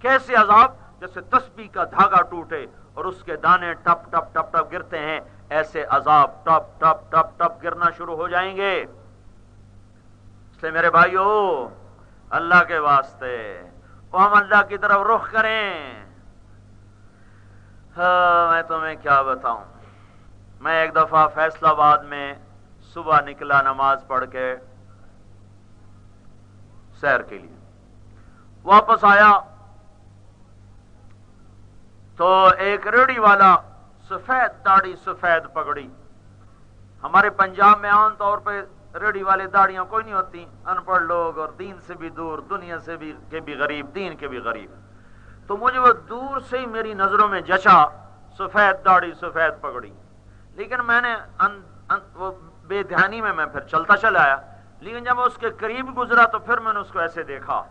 Speaker 1: کیسے عذاب؟ جیسے تسبیح کا دھاگا ٹوٹے اور اس کے دانے ٹپ ٹپ ٹپ ٹپ گرتے ہیں، ایسے عذاب ٹپ ٹپ ٹپ ٹپ گرنا شروع ہو جائیں گے۔ اس لیے میرے بھائیو، اللہ کے واسطے ہم اللہ کی طرف رخ کریں۔ میں تمہیں کیا بتاؤں، میں ایک دفعہ فیصل آباد میں صبح نکلا نماز پڑھ کے سیر کے لیے، واپس آیا تو ایک ریڑھی والا، سفید داڑھی سفید پگڑی، ہمارے پنجاب میں عام طور پہ ریڑھی والے داڑیاں کوئی نہیں ہوتی، ان پڑھ لوگ اور دین سے بھی دور، دنیا سے بھی غریب، دین کے بھی غریب۔ تو مجھے وہ دور سے ہی میری نظروں میں جچا، سفید داڑھی سفید پگڑی، لیکن میں نے وہ بے دھیانی میں پھر چلتا چلا آیا، لیکن جب اس کے قریب گزرا تو پھر میں نے اس کو ایسے دیکھا،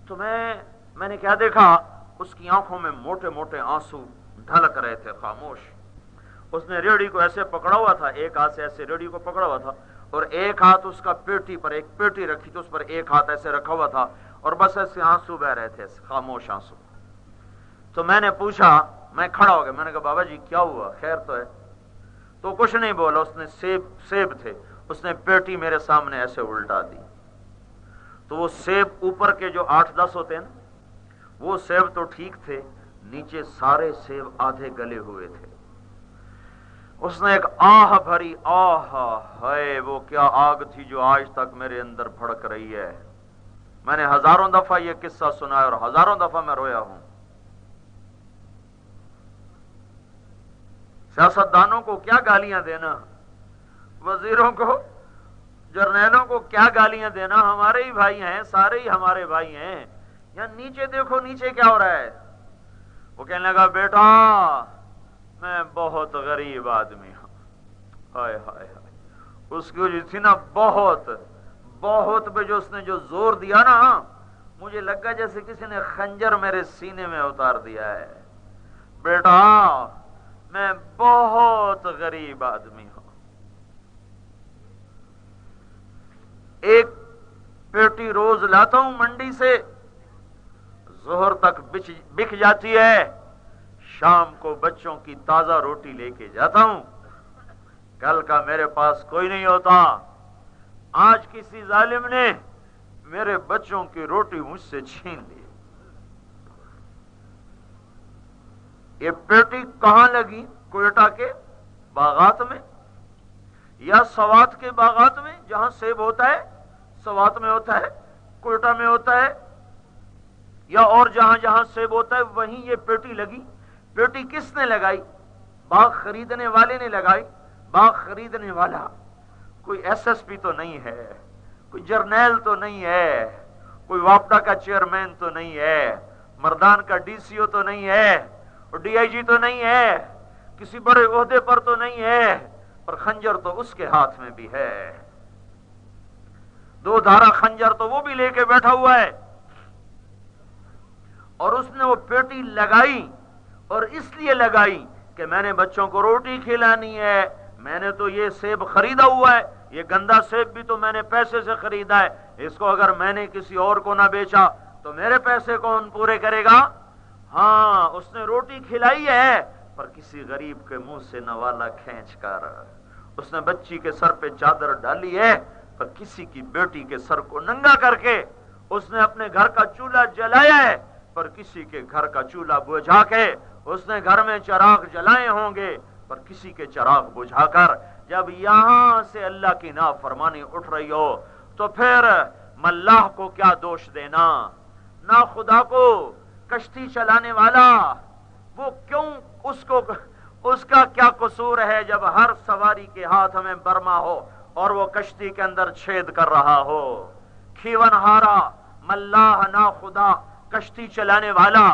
Speaker 1: تو میں نے کیا دیکھا، اس کی آنکھوں میں موٹے موٹے آنسو ڈھلک رہے تھے، خاموش۔ اس نے ریڑھی کو ایسے پکڑا ہوا تھا، ایک ہاتھ سے ایسے ریڑھی کو پکڑا ہوا تھا، اور ایک ہاتھ اس کا پیٹی پر، ایک پیٹی رکھی تو اس پر ایک ہاتھ ایسے رکھا ہوا تھا، اور بس ایسے آنسو بہ رہے تھے، خاموش آنسو۔ تو میں نے پوچھا، میں کھڑا ہو گیا، میں نے کہا بابا جی کیا ہوا، خیر تو ہے؟ تو کچھ نہیں بولا، اس نے سیب تھے، اس نے پیٹی میرے سامنے ایسے الٹا دی، تو وہ سیب اوپر کے جو 8-10 ہوتے ہیں نا، وہ سیب تو ٹھیک تھے، نیچے سارے سیب آدھے گلے ہوئے تھے۔ اس نے ایک آہ بھری، ہے وہ کیا آگ تھی جو آج تک میرے اندر بھڑک رہی ہے۔ میں نے ہزاروں دفعہ یہ قصہ سنا ہے اور ہزاروں دفعہ میں رویا ہوں۔ سیاستدانوں کو کیا گالیاں دینا، وزیروں کو، جرنیلوں کو کیا گالیاں دینا، ہمارے ہی بھائی ہیں، سارے ہی ہمارے بھائی ہیں۔ یا نیچے دیکھو، نیچے کیا ہو رہا ہے۔ وہ کہنے لگا بیٹا میں بہت غریب آدمی ہوں، ہائے ہائے ہائے، اس کی جو تھی نا بہت بہت پہ جو اس نے جو زور دیا نا، مجھے لگا جیسے کسی نے خنجر میرے سینے میں اتار دیا ہے۔ بیٹا میں بہت غریب آدمی ہوں، ایک پیٹی روز لاتا ہوں منڈی سے، ظہر تک بک جاتی ہے، شام کو بچوں کی تازہ روٹی لے کے جاتا ہوں، کل کا میرے پاس کوئی نہیں ہوتا، آج کسی ظالم نے میرے بچوں کی روٹی مجھ سے چھین لی۔ یہ پیٹی کہاں لگی؟ کوئٹہ کے باغات میں یا سوات کے باغات میں جہاں سیب ہوتا ہے؟ سوات میں ہوتا ہے، کوئٹہ میں ہوتا ہے، یا اور جہاں جہاں سیب ہوتا ہے وہیں یہ پیٹی لگی۔ پیٹی کس نے لگائی؟ باغ خریدنے والے نے لگائی۔ باغ خریدنے والا کوئی ایس ایس پی تو نہیں ہے، کوئی جرنیل تو نہیں ہے، کوئی واپڈا کا چیئرمین تو نہیں ہے، مردان کا ڈی سی او تو نہیں ہے، اور ڈی آئی جی تو نہیں ہے، کسی بڑے عہدے پر تو نہیں ہے، پر خنجر تو اس کے ہاتھ میں بھی ہے، 2 دھارا خنجر تو وہ بھی لے کے بیٹھا ہوا ہے، اور اس نے وہ پیٹی لگائی، اور اس لیے لگائی کہ میں نے بچوں کو روٹی کھلانی ہے، میں نے تو یہ سیب خریدا ہوا ہے، یہ گندا سیب بھی تو میں نے پیسے سے خریدا ہے، اس کو اگر میں نے کسی اور کو نہ بیچا تو میرے پیسے کون پورے کرے گا؟ ہاں اس نے روٹی کھلائی ہے، پر کسی غریب کے منہ سے نوالا کھینچ کر، اس نے بچی کے سر پہ چادر ڈالی ہے، پر کسی کی بیٹی کے سر کو ننگا کر کے اس نے اپنے گھر کا چولہا جلایا ہے، پر کسی کے گھر کا چولہا بجھا کے اس نے گھر میں چراغ جلائے ہوں گے، پر کسی کے چراغ بجھا کر جب یہاں سے اللہ کی نافرمانی اٹھ رہی ہو تو پھر ملاح کو کیا دوش دینا؟ نہ خدا کو، کشتی چلانے والا وہ کیوں، اس کا کیا قصور ہے جب ہر سواری کے ہاتھ میں برما ہو اور وہ کشتی کے اندر چھید کر رہا ہو؟ کھیون ہارا ملاح نا خدا کشتی چلانے والا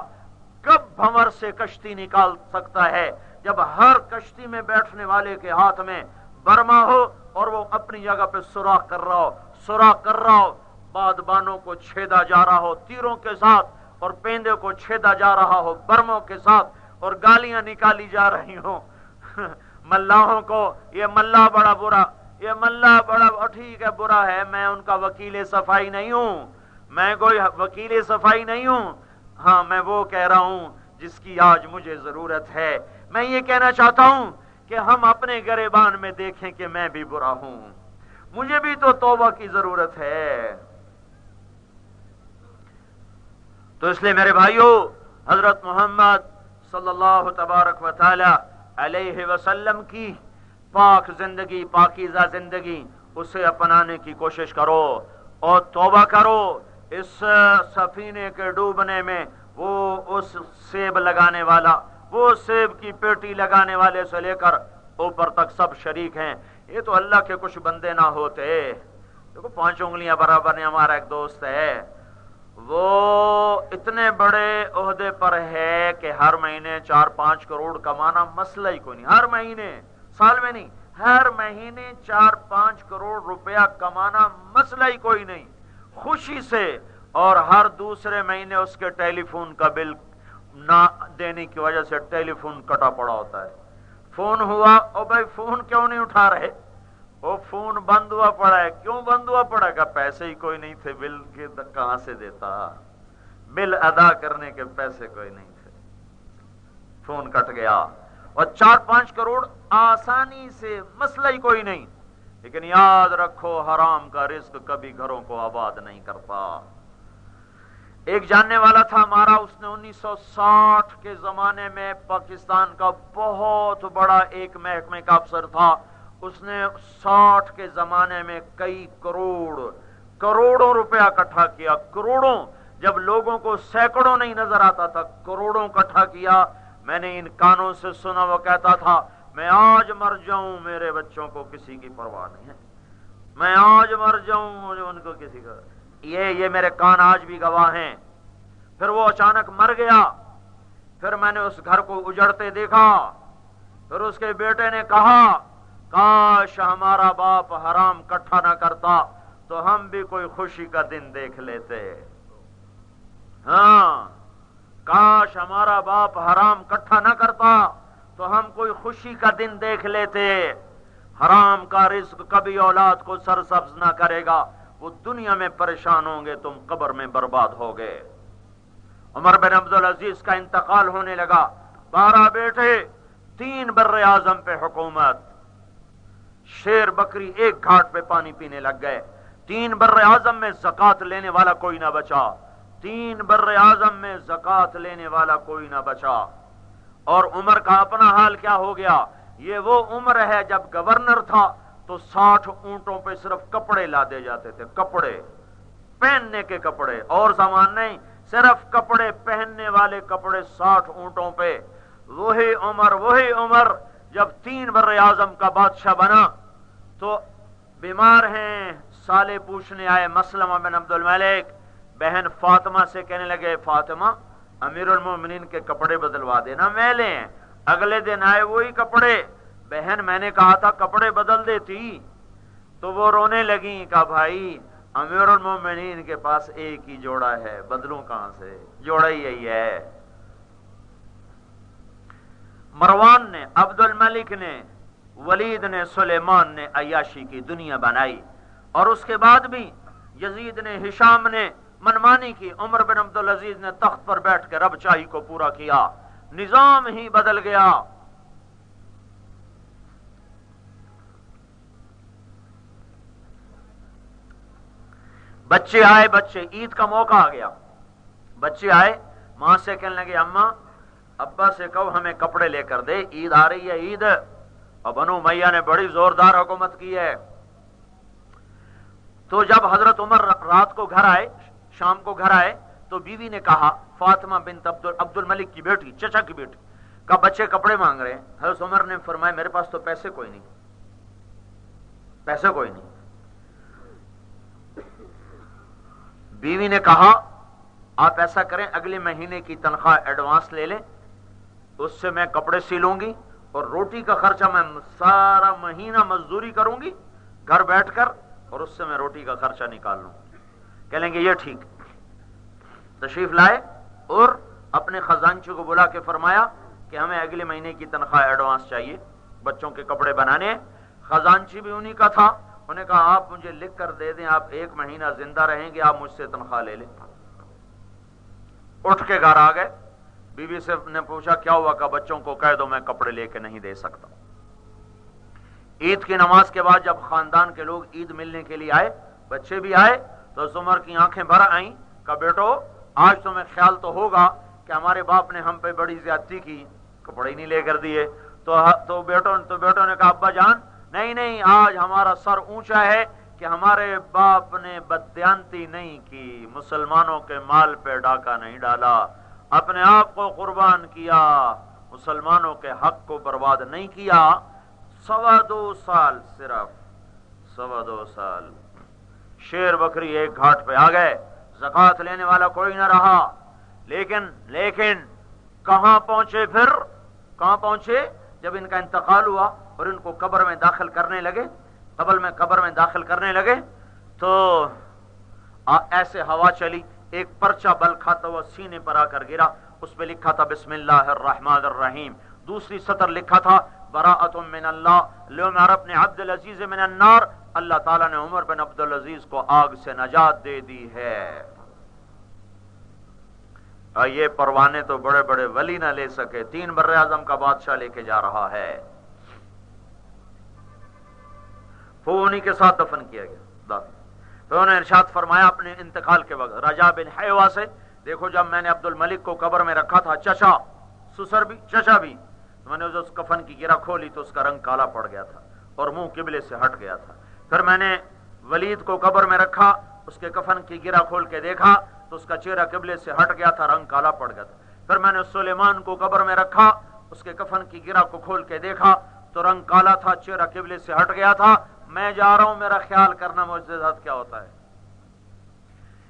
Speaker 1: کب بھنور سے کشتی نکال سکتا ہے جب ہر کشتی میں بیٹھنے والے کے ہاتھ میں برما ہو اور وہ اپنی جگہ پہ سوراخ کر رہا ہو، بادبانوں کو چھیدا جا رہا ہو تیروں کے ساتھ، اور پیندے کو چھیدا جا رہا ہو برموں کے ساتھ، اور گالیاں نکالی جا رہی ہوں ملاحوں کو، یہ ملاح بڑا برا، یہ ملاح بڑا ٹھیک ہے برا ہے، میں ان کا وکیل صفائی نہیں ہوں، میں کوئی وکیل صفائی نہیں ہوں، ہاں میں وہ کہہ رہا ہوں جس کی آج مجھے ضرورت ہے۔ میں یہ کہنا چاہتا ہوں کہ ہم اپنے گریبان میں دیکھیں کہ میں بھی برا ہوں، مجھے بھی تو توبہ کی ضرورت ہے۔ تو اس لیے میرے بھائیوں، حضرت محمد صلی اللہ تبارک و تعالی علیہ وسلم کی پاک زندگی، پاکیزہ زندگی، اسے اپنانے کی کوشش کرو اور توبہ کرو۔ اس سفینے کے ڈوبنے میں وہ اس سیب لگانے والا، وہ سیب کی پیٹی لگانے والے سے لے کر اوپر تک سب شریک ہیں۔ یہ تو اللہ کے کچھ بندے نہ ہوتے۔ دیکھو 5 انگلیاں برابر نے، ہمارا ایک دوست ہے، وہ اتنے بڑے عہدے پر ہے کہ ہر مہینے 4-5 کروڑ کمانا مسئلہ ہی کوئی نہیں، ہر مہینے، سال میں نہیں، ہر مہینے 4-5 کروڑ روپیہ کمانا مسئلہ ہی کوئی نہیں، خوشی سے، اور ہر دوسرے مہینے اس کے ٹیلی فون کا بل نہ دینے کی وجہ سے ٹیلی فون کٹا پڑا ہوتا ہے۔ فون ہوا، او بھائی فون کیوں نہیں اٹھا رہے؟ وہ فون بند ہوا پڑا ہے۔ کیوں بند ہوا پڑا ہے؟ پیسے ہی کوئی نہیں تھے، بل کے کہاں سے دیتا، بل ادا کرنے کے پیسے کوئی نہیں تھے، فون کٹ گیا۔ اور 4-5 کروڑ آسانی سے، مسئلہ ہی کوئی نہیں، لیکن یاد رکھو حرام کا رزق کبھی گھروں کو آباد نہیں کرتا۔ ایک جاننے والا تھا ہمارا، اس نے 1960 کے زمانے میں پاکستان کا بہت بڑا ایک محکمے کا افسر تھا، اس نے 60 کے زمانے میں کئی کروڑوں روپیہ اکٹھا کیا، کروڑوں، جب لوگوں کو سینکڑوں نہیں نظر آتا تھا، کروڑوں اکٹھا کیا۔ میں نے ان کانوں سے سنا، وہ کہتا تھا میں آج مر جاؤں میرے بچوں کو کسی کی پرواہ نہیں ہے، میں آج مر جاؤں مجھے ان کو کسی کا، یہ میرے کان آج بھی گواہ ہیں۔ پھر وہ اچانک مر گیا، پھر میں نے اس گھر کو اجڑتے دیکھا، پھر اس کے بیٹے نے کہا کاش ہمارا باپ حرام کٹھا نہ کرتا، تو ہم بھی کوئی خوشی کا دن دیکھ لیتے. ہاں، کاش ہمارا باپ حرام کٹھا نہ کرتا تو ہم کوئی خوشی کا دن دیکھ لیتے. حرام کا رزق کبھی اولاد کو سرسبز نہ کرے گا، وہ دنیا میں پریشان ہوں گے، تم قبر میں برباد ہوگے. عمر بن عبدالعزیز کا انتقال ہونے لگا، 12 بیٹے، 3 بر اعظم پہ حکومت. شیر بکری ایک گھاٹ پہ پانی پینے لگ گئے. 3 بر اعظم میں زکوٰۃ لینے والا کوئی نہ بچا. 3 بر اعظم میں زکوٰۃ لینے والا کوئی نہ بچا. اور عمر کا اپنا حال کیا ہو گیا؟ یہ وہ عمر ہے جب گورنر تھا تو 60 اونٹوں پہ صرف کپڑے لادے جاتے تھے، کپڑے پہننے کے کپڑے، اور سامان نہیں، صرف کپڑے پہننے والے کپڑے 60 اونٹوں پہ. وہی عمر جب 3 بر اعظم کا بادشاہ بنا تو بیمار ہیں، سالے پوچھنے آئے مسلمہ بن عبد الملک، بہن فاطمہ سے کہنے لگے فاطمہ امیر المومنین کے کپڑے بدلوا دینا، میلے ہیں. اگلے دن آئے وہی کپڑے، بہن میں نے کہا تھا کپڑے بدل دیتی. تو وہ رونے لگیں، کہا بھائی امیر المومنین کے پاس ایک ہی جوڑا ہے، بدلوں کہاں سے، جوڑا ہی یہی ہے. مروان نے، عبد الملک نے، ولید نے، سلیمان نے عیاشی کی دنیا بنائی، اور اس کے بعد بھی یزید نے، ہشام نے منمانی کی. عمر بن عبدالعزیز نے تخت پر بیٹھ کے رب چاہی کو پورا کیا، نظام ہی بدل گیا. بچے آئے، عید کا موقع آ گیا، بچے آئے، ماں سے کہنے لگے اماں ابا سے کہو ہمیں کپڑے لے کر دے، عید آ رہی ہے عید. اور بنو امیہ نے بڑی زوردار حکومت کی ہے. تو جب حضرت عمر رات کو گھر آئے، شام کو گھر آئے، تو بیوی نے کہا، فاطمہ بنت عبد الملک کی بیٹی، چچا کی بیٹی، کہا بچے کپڑے مانگ رہے ہیں. حضرت عمر نے فرمایا میرے پاس تو پیسے کوئی نہیں، پیسے کوئی نہیں. بیوی نے کہا آپ ایسا کریں اگلے مہینے کی تنخواہ ایڈوانس لے لیں، اس سے میں کپڑے سلوں گی اور روٹی کا خرچہ میں سارا مہینہ مزدوری کروں گی گھر بیٹھ کر، اور اس سے میں روٹی کا خرچہ نکال لوں. کہیں گے یہ ٹھیک. تشریف لائے اور اپنے خزانچی کو بلا کے فرمایا کہ ہمیں اگلے مہینے کی تنخواہ ایڈوانس چاہیے، بچوں کے کپڑے بنانے. خزانچی بھی انہی کا تھا، انہوں نے کہا آپ مجھے لکھ کر دے دیں، آپ 1 مہینہ زندہ رہیں گے، آپ مجھ سے تنخواہ لے لیں. اٹھ کے گھر آ گئے. بیوی سے نے پوچھا کیا ہوا؟ کہ بچوں کو کہہ دو میں کپڑے لے کے نہیں دے سکتا. عید کی نماز کے بعد جب خاندان کے لوگ عید ملنے کے لیے آئے، بچے بھی آئے، تو عمر کی آنکھیں بھر آئیں. کہا بیٹو آج تمہیں خیال تو ہوگا کہ ہمارے باپ نے ہم پہ بڑی زیادتی کی، کپڑے ہی نہیں لے کر دیے. تو بیٹوں نے کہا ابا جان نہیں، آج ہمارا سر اونچا ہے کہ ہمارے باپ نے بددیانتی نہیں کی، مسلمانوں کے مال پہ ڈاکہ نہیں ڈالا، اپنے آپ کو قربان کیا، مسلمانوں کے حق کو برباد نہیں کیا. 2.25 سال، صرف 2.25 سال شیر بکری ایک گھاٹ پہ آ گئے، زکوٰۃ لینے والا کوئی نہ رہا. لیکن کہاں پہنچے؟ پھر کہاں پہنچے؟ جب ان کا انتقال ہوا اور ان کو قبر میں داخل کرنے لگے، قبر میں داخل کرنے لگے تو ایسے ہوا چلی، ایک پرچہ بل کھاتا ہوا سینے پر آ کر گرا. اس پہ لکھا تھا بسم اللہ الرحمن الرحیم، دوسری سطر لکھا تھا براءۃ من اللہ لعمر بن عبد العزیز من النار. اللہ تعالیٰ نے عمر بن عبد العزیز کو آگ سے نجات دے دی ہے. یہ پروانے تو بڑے بڑے ولی نہ لے سکے، 3 بر اعظم کا بادشاہ لے کے جا رہا ہے. وہ انہی کے ساتھ دفن کیا گیا. پھر انہوں نے ارشاد فرمایا اپنے انتقال کے وقت رجا بن حیوہ سے، دیکھو جب میں نے عبد الملک کو قبر میں رکھا تھا، چچا سسر بھی چچا بھی، میں نے اس کفن کی گرہ کھولی تو اس کا رنگ کالا پڑ گیا تھا اور منہ قبلے سے ہٹ گیا تھا. پھر میں نے ولید کو قبر میں رکھا، اس کے کفن کی گرہ کھول کے دیکھا تو اس کا چہرہ قبلے سے ہٹ گیا تھا، رنگ کالا پڑ گیا تھا. پھر میں نے سلیمان کو قبر میں رکھا، اس کے کفن کی گرہ کو کھول کے دیکھا تو رنگ کالا تھا، چہرہ قبلے سے ہٹ گیا تھا. میں جا رہا ہوں، میرا خیال کرنا مجھ سے ساتھ کیا ہوتا ہے.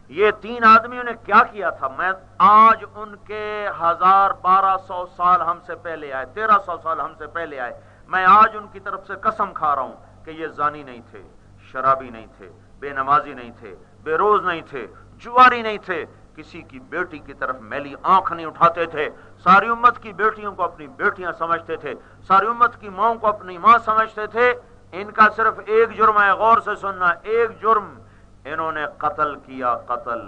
Speaker 1: یہ 3 آدمیوں نے کیا کیا تھا؟ میں آج ان کے 1200 سال ہم سے پہلے آئے، 1300 سال ہم سے پہلے آئے، میں آج ان کی طرف سے قسم کھا رہا ہوں کہ یہ زانی نہیں تھے، شرابی نہیں تھے، بے نمازی نہیں تھے، بے روز نہیں تھے، جواری نہیں تھے، کسی کی بیٹی کی طرف میلی آنکھ نہیں اٹھاتے تھے، ساری امت کی بیٹیوں کو اپنی بیٹیاں سمجھتے تھے، ساری امت کی ماں کو اپنی ماں سمجھتے تھے۔ ان کا صرف ایک جرم ہے، غور سے سننا، ایک جرم، انہوں نے قتل کیا، قتل،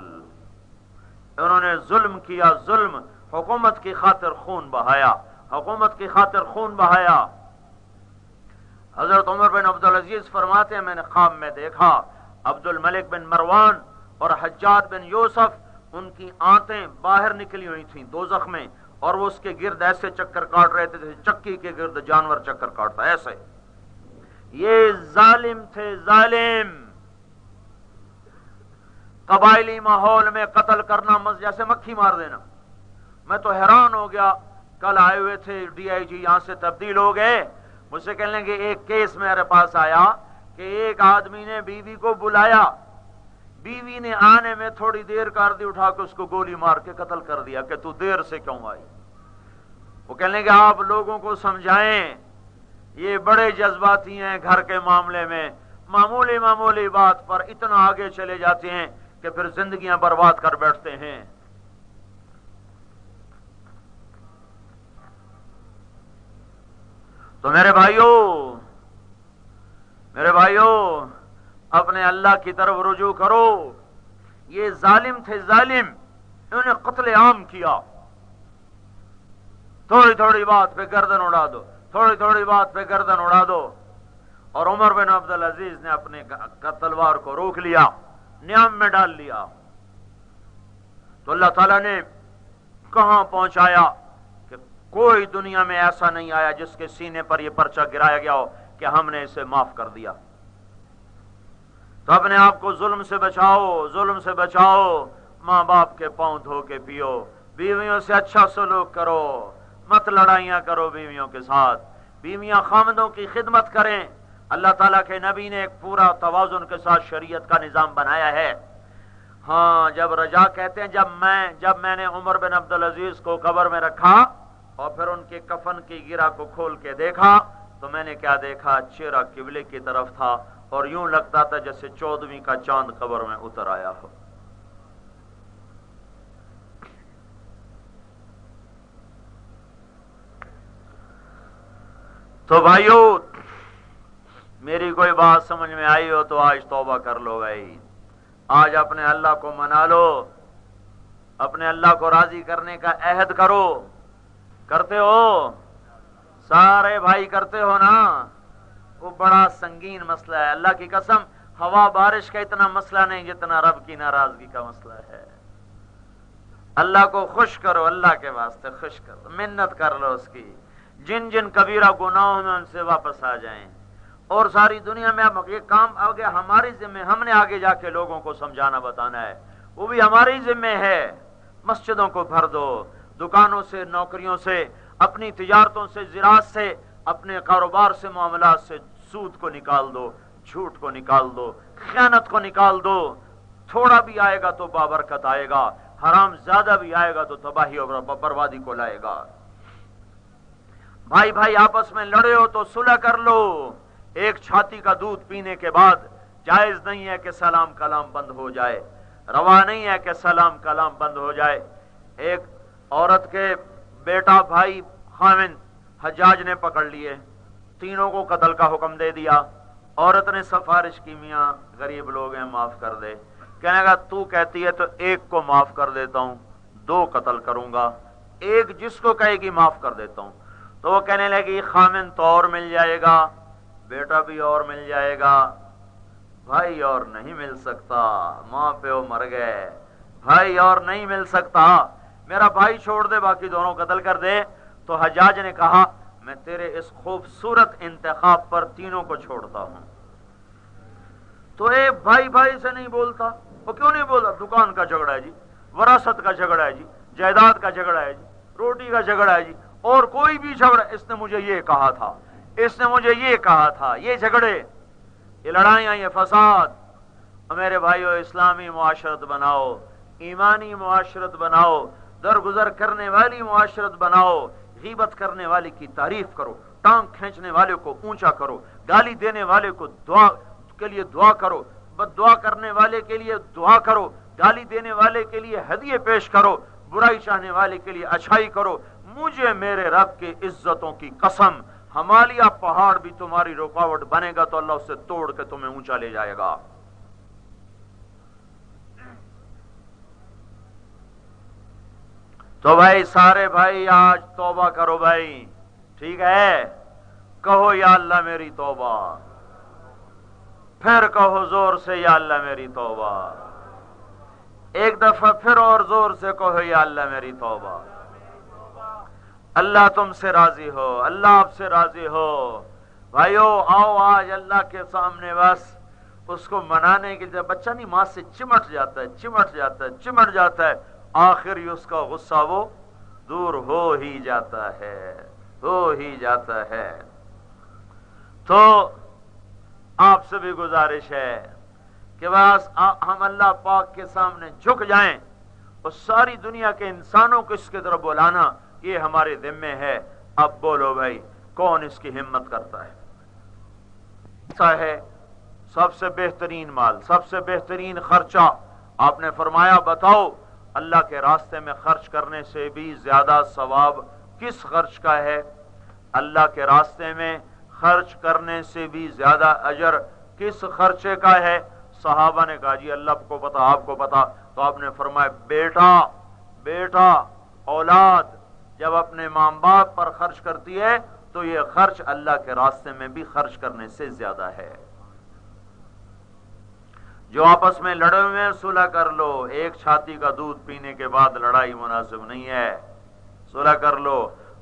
Speaker 1: انہوں نے ظلم کیا، ظلم، حکومت کی خاطر خون بہایا، حکومت کی خاطر خون بہایا۔ حضرت عمر بن عبدالعزیز فرماتے ہیں میں نے خواب میں دیکھا عبد الملک بن مروان اور حجاج بن یوسف، ان کی آنتیں باہر نکلی ہوئی تھیں دوزخ میں، اور وہ اس کے گرد ایسے چکر کاٹ رہے تھے، چکی کے گرد جانور چکر کاٹتا ایسے۔ یہ ظالم تھے، ظالم، قبائلی ماحول میں قتل کرنا جیسے مکھی مار دینا۔ میں تو حیران ہو گیا، کل آئے ہوئے تھے ڈی آئی جی، یہاں سے تبدیل ہو گئے، مجھ سے کہنے لگے ایک کیس میرے پاس آیا کہ ایک آدمی نے بیوی کو بلایا، بیوی نے آنے میں تھوڑی دیر کر دی، اٹھا کے اس کو گولی مار کے قتل کر دیا کہ تو دیر سے کیوں آئی۔ وہ کہنے لگے آپ لوگوں کو سمجھائیں، یہ بڑے جذباتی ہیں گھر کے معاملے میں، معمولی معمولی بات پر اتنا آگے چلے جاتے ہیں کہ پھر زندگیاں برباد کر بیٹھتے ہیں۔ تو میرے بھائیوں اپنے اللہ کی طرف رجوع کرو۔ یہ ظالم تھے، ظالم، انہوں نے قتل عام کیا، تھوڑی تھوڑی بات پہ گردن اڑا دو، تھوڑی تھوڑی بات پہ گردن اڑا دو۔ اور عمر بن عبدالعزیز نے اپنے تلوار کو روک لیا، نیام میں ڈال لیا، تو اللہ تعالیٰ نے کہاں پہنچایا کہ کوئی دنیا میں ایسا نہیں آیا جس کے سینے پر یہ پرچہ گرایا گیا ہو کہ ہم نے اسے معاف کر دیا۔ تو اپنے آپ کو ظلم سے بچاؤ، ظلم سے بچاؤ، ماں باپ کے پاؤں دھو کے پیو، بیویوں سے اچھا سلوک کرو، مت لڑائیاں کرو بیویوں کے ساتھ، بیویاں خامدوں کی خدمت کریں۔ اللہ تعالیٰ کے نبی نے ایک پورا توازن کے ساتھ شریعت کا نظام بنایا ہے۔ ہاں، جب رجا کہتے ہیں جب میں نے عمر بن عبدالعزیز کو قبر میں رکھا اور پھر ان کے کفن کی گرہ کو کھول کے دیکھا تو میں نے کیا دیکھا، چہرہ قبلے کی طرف تھا اور یوں لگتا تھا جیسے 14ویں کا چاند قبر میں اتر آیا ہو۔ تو بھائیو، میری کوئی بات سمجھ میں آئی ہو تو آج توبہ کر لو بھائی، آج اپنے اللہ کو منا لو، اپنے اللہ کو راضی کرنے کا عہد کرو۔ کرتے ہو؟ سارے بھائی کرتے ہو نا؟ وہ بڑا سنگین مسئلہ ہے، اللہ کی قسم ہوا بارش کا اتنا مسئلہ نہیں جتنا رب کی ناراضگی کا مسئلہ ہے۔ اللہ کو خوش کرو، اللہ کے واسطے خوش کرو، منت کر لو اس کی، جن جن کبیرہ گناہوں میں ان سے واپس آ جائیں۔ اور ساری دنیا میں اب یہ کام آگے ہماری ذمہ، ہم نے آگے جا کے لوگوں کو سمجھانا بتانا ہے، وہ بھی ہماری ذمہ ہے۔ مسجدوں کو بھر دو، دکانوں سے، نوکریوں سے، اپنی تجارتوں سے، زراعت سے، اپنے کاروبار سے، معاملات سے سود کو نکال دو، جھوٹ کو نکال دو، خیانت کو نکال دو۔ تھوڑا بھی آئے گا تو بابرکت آئے گا، حرام زیادہ بھی آئے گا تو تباہی اور بربادی کو لائے گا۔ بھائی بھائی آپس میں لڑے ہو تو صلح کر لو۔ ایک چھاتی کا دودھ پینے کے بعد جائز نہیں ہے کہ سلام کلام بند ہو جائے، روا نہیں ہے کہ سلام کلام بند ہو جائے۔ ایک عورت کے بیٹا، بھائی، خاوند حجاج نے پکڑ لیے، تینوں کو قتل کا حکم دے دیا۔ عورت نے سفارش کی، میاں غریب لوگ ہیں معاف کر دے۔ کہنے گا تو کہتی ہے تو ایک کو معاف کر دیتا ہوں، 2 قتل کروں گا، ایک جس کو کہے گی معاف کر دیتا ہوں۔ تو وہ کہنے لگی خاوند تو اور مل جائے گا، بیٹا بھی اور مل جائے گا، بھائی اور نہیں مل سکتا، ماں پیو مر گئے، بھائی اور نہیں مل سکتا، میرا بھائی چھوڑ دے باقی دونوں قتل کر دے۔ تو حجاج نے کہا میں تیرے اس خوبصورت انتخاب پر تینوں کو چھوڑتا ہوں۔ تو ایک بھائی بھائی سے نہیں بولتا، وہ کیوں نہیں بولتا؟ دکان کا جھگڑا ہے جی، وراثت کا جھگڑا ہے جی، جائیداد کا جھگڑا ہے جی، روٹی کا جھگڑا ہے جی، اور کوئی بھی جھگڑا، اس نے مجھے یہ کہا تھا، اس نے مجھے یہ کہا تھا، یہ جھگڑے، یہ لڑائیاں، یہ فساد۔ میرے بھائیو، اسلامی معاشرت بناؤ، ایمانی معاشرت بناؤ، درگزر کرنے والی معاشرت بناؤ، غیبت کرنے والے کی تعریف کرو، ٹانگ کھینچنے والے کو اونچا کرو، گالی دینے والے کو دعا کے لیے دعا کرو، بد دعا کرنے والے کے لیے دعا کرو، گالی دینے والے کے لیے ہدیے پیش کرو، برائی چاہنے والے کے لیے اچھائی کرو۔ مجھے میرے رب کی عزتوں کی قسم، ہمالیہ پہاڑ بھی تمہاری رکاوٹ بنے گا تو اللہ اسے توڑ کے تمہیں اونچا لے جائے گا۔ تو بھائی سارے بھائی آج توبہ کرو بھائی، ٹھیک ہے؟ کہو یا اللہ میری توبہ، پھر کہو زور سے یا اللہ میری توبہ، ایک دفعہ پھر اور زور سے کہو یا اللہ میری توبہ۔ اللہ تم سے راضی ہو، اللہ آپ سے راضی ہو۔ بھائیو آؤ آج اللہ کے سامنے، بس اس کو منانے کے جب بچہ نہیں ماں سے چمٹ جاتا ہے، چمٹ جاتا ہے، چمٹ جاتا ہے، آخر ہی اس کا غصہ وہ دور ہو ہی جاتا ہے، ہو ہی جاتا ہے۔ تو آپ سے بھی گزارش ہے کہ بس ہم اللہ پاک کے سامنے جھک جائیں اور ساری دنیا کے انسانوں کو اس کی طرف بلانا یہ ہمارے ذمے ہے۔ اب بولو بھائی کون اس کی ہمت کرتا ہے؟ ایسا ہے سب سے بہترین مال، سب سے بہترین خرچہ آپ نے فرمایا بتاؤ اللہ کے راستے میں خرچ کرنے سے بھی زیادہ ثواب کس خرچ کا ہے؟ اللہ کے راستے میں خرچ کرنے سے بھی زیادہ اجر کس خرچے کا ہے؟ صحابہ نے کہا جی اللہ کو پتا، آپ کو پتا۔ تو آپ نے فرمایا بیٹا اولاد جب اپنے ماں باپ پر خرچ کرتی ہے تو یہ خرچ اللہ کے راستے میں بھی خرچ کرنے سے زیادہ ہے۔ جو آپس میں لڑے ہوئے ہیں صلح کر لو، ایک چھاتی کا دودھ پینے کے بعد لڑائی مناسب نہیں ہے، صلح کر لو۔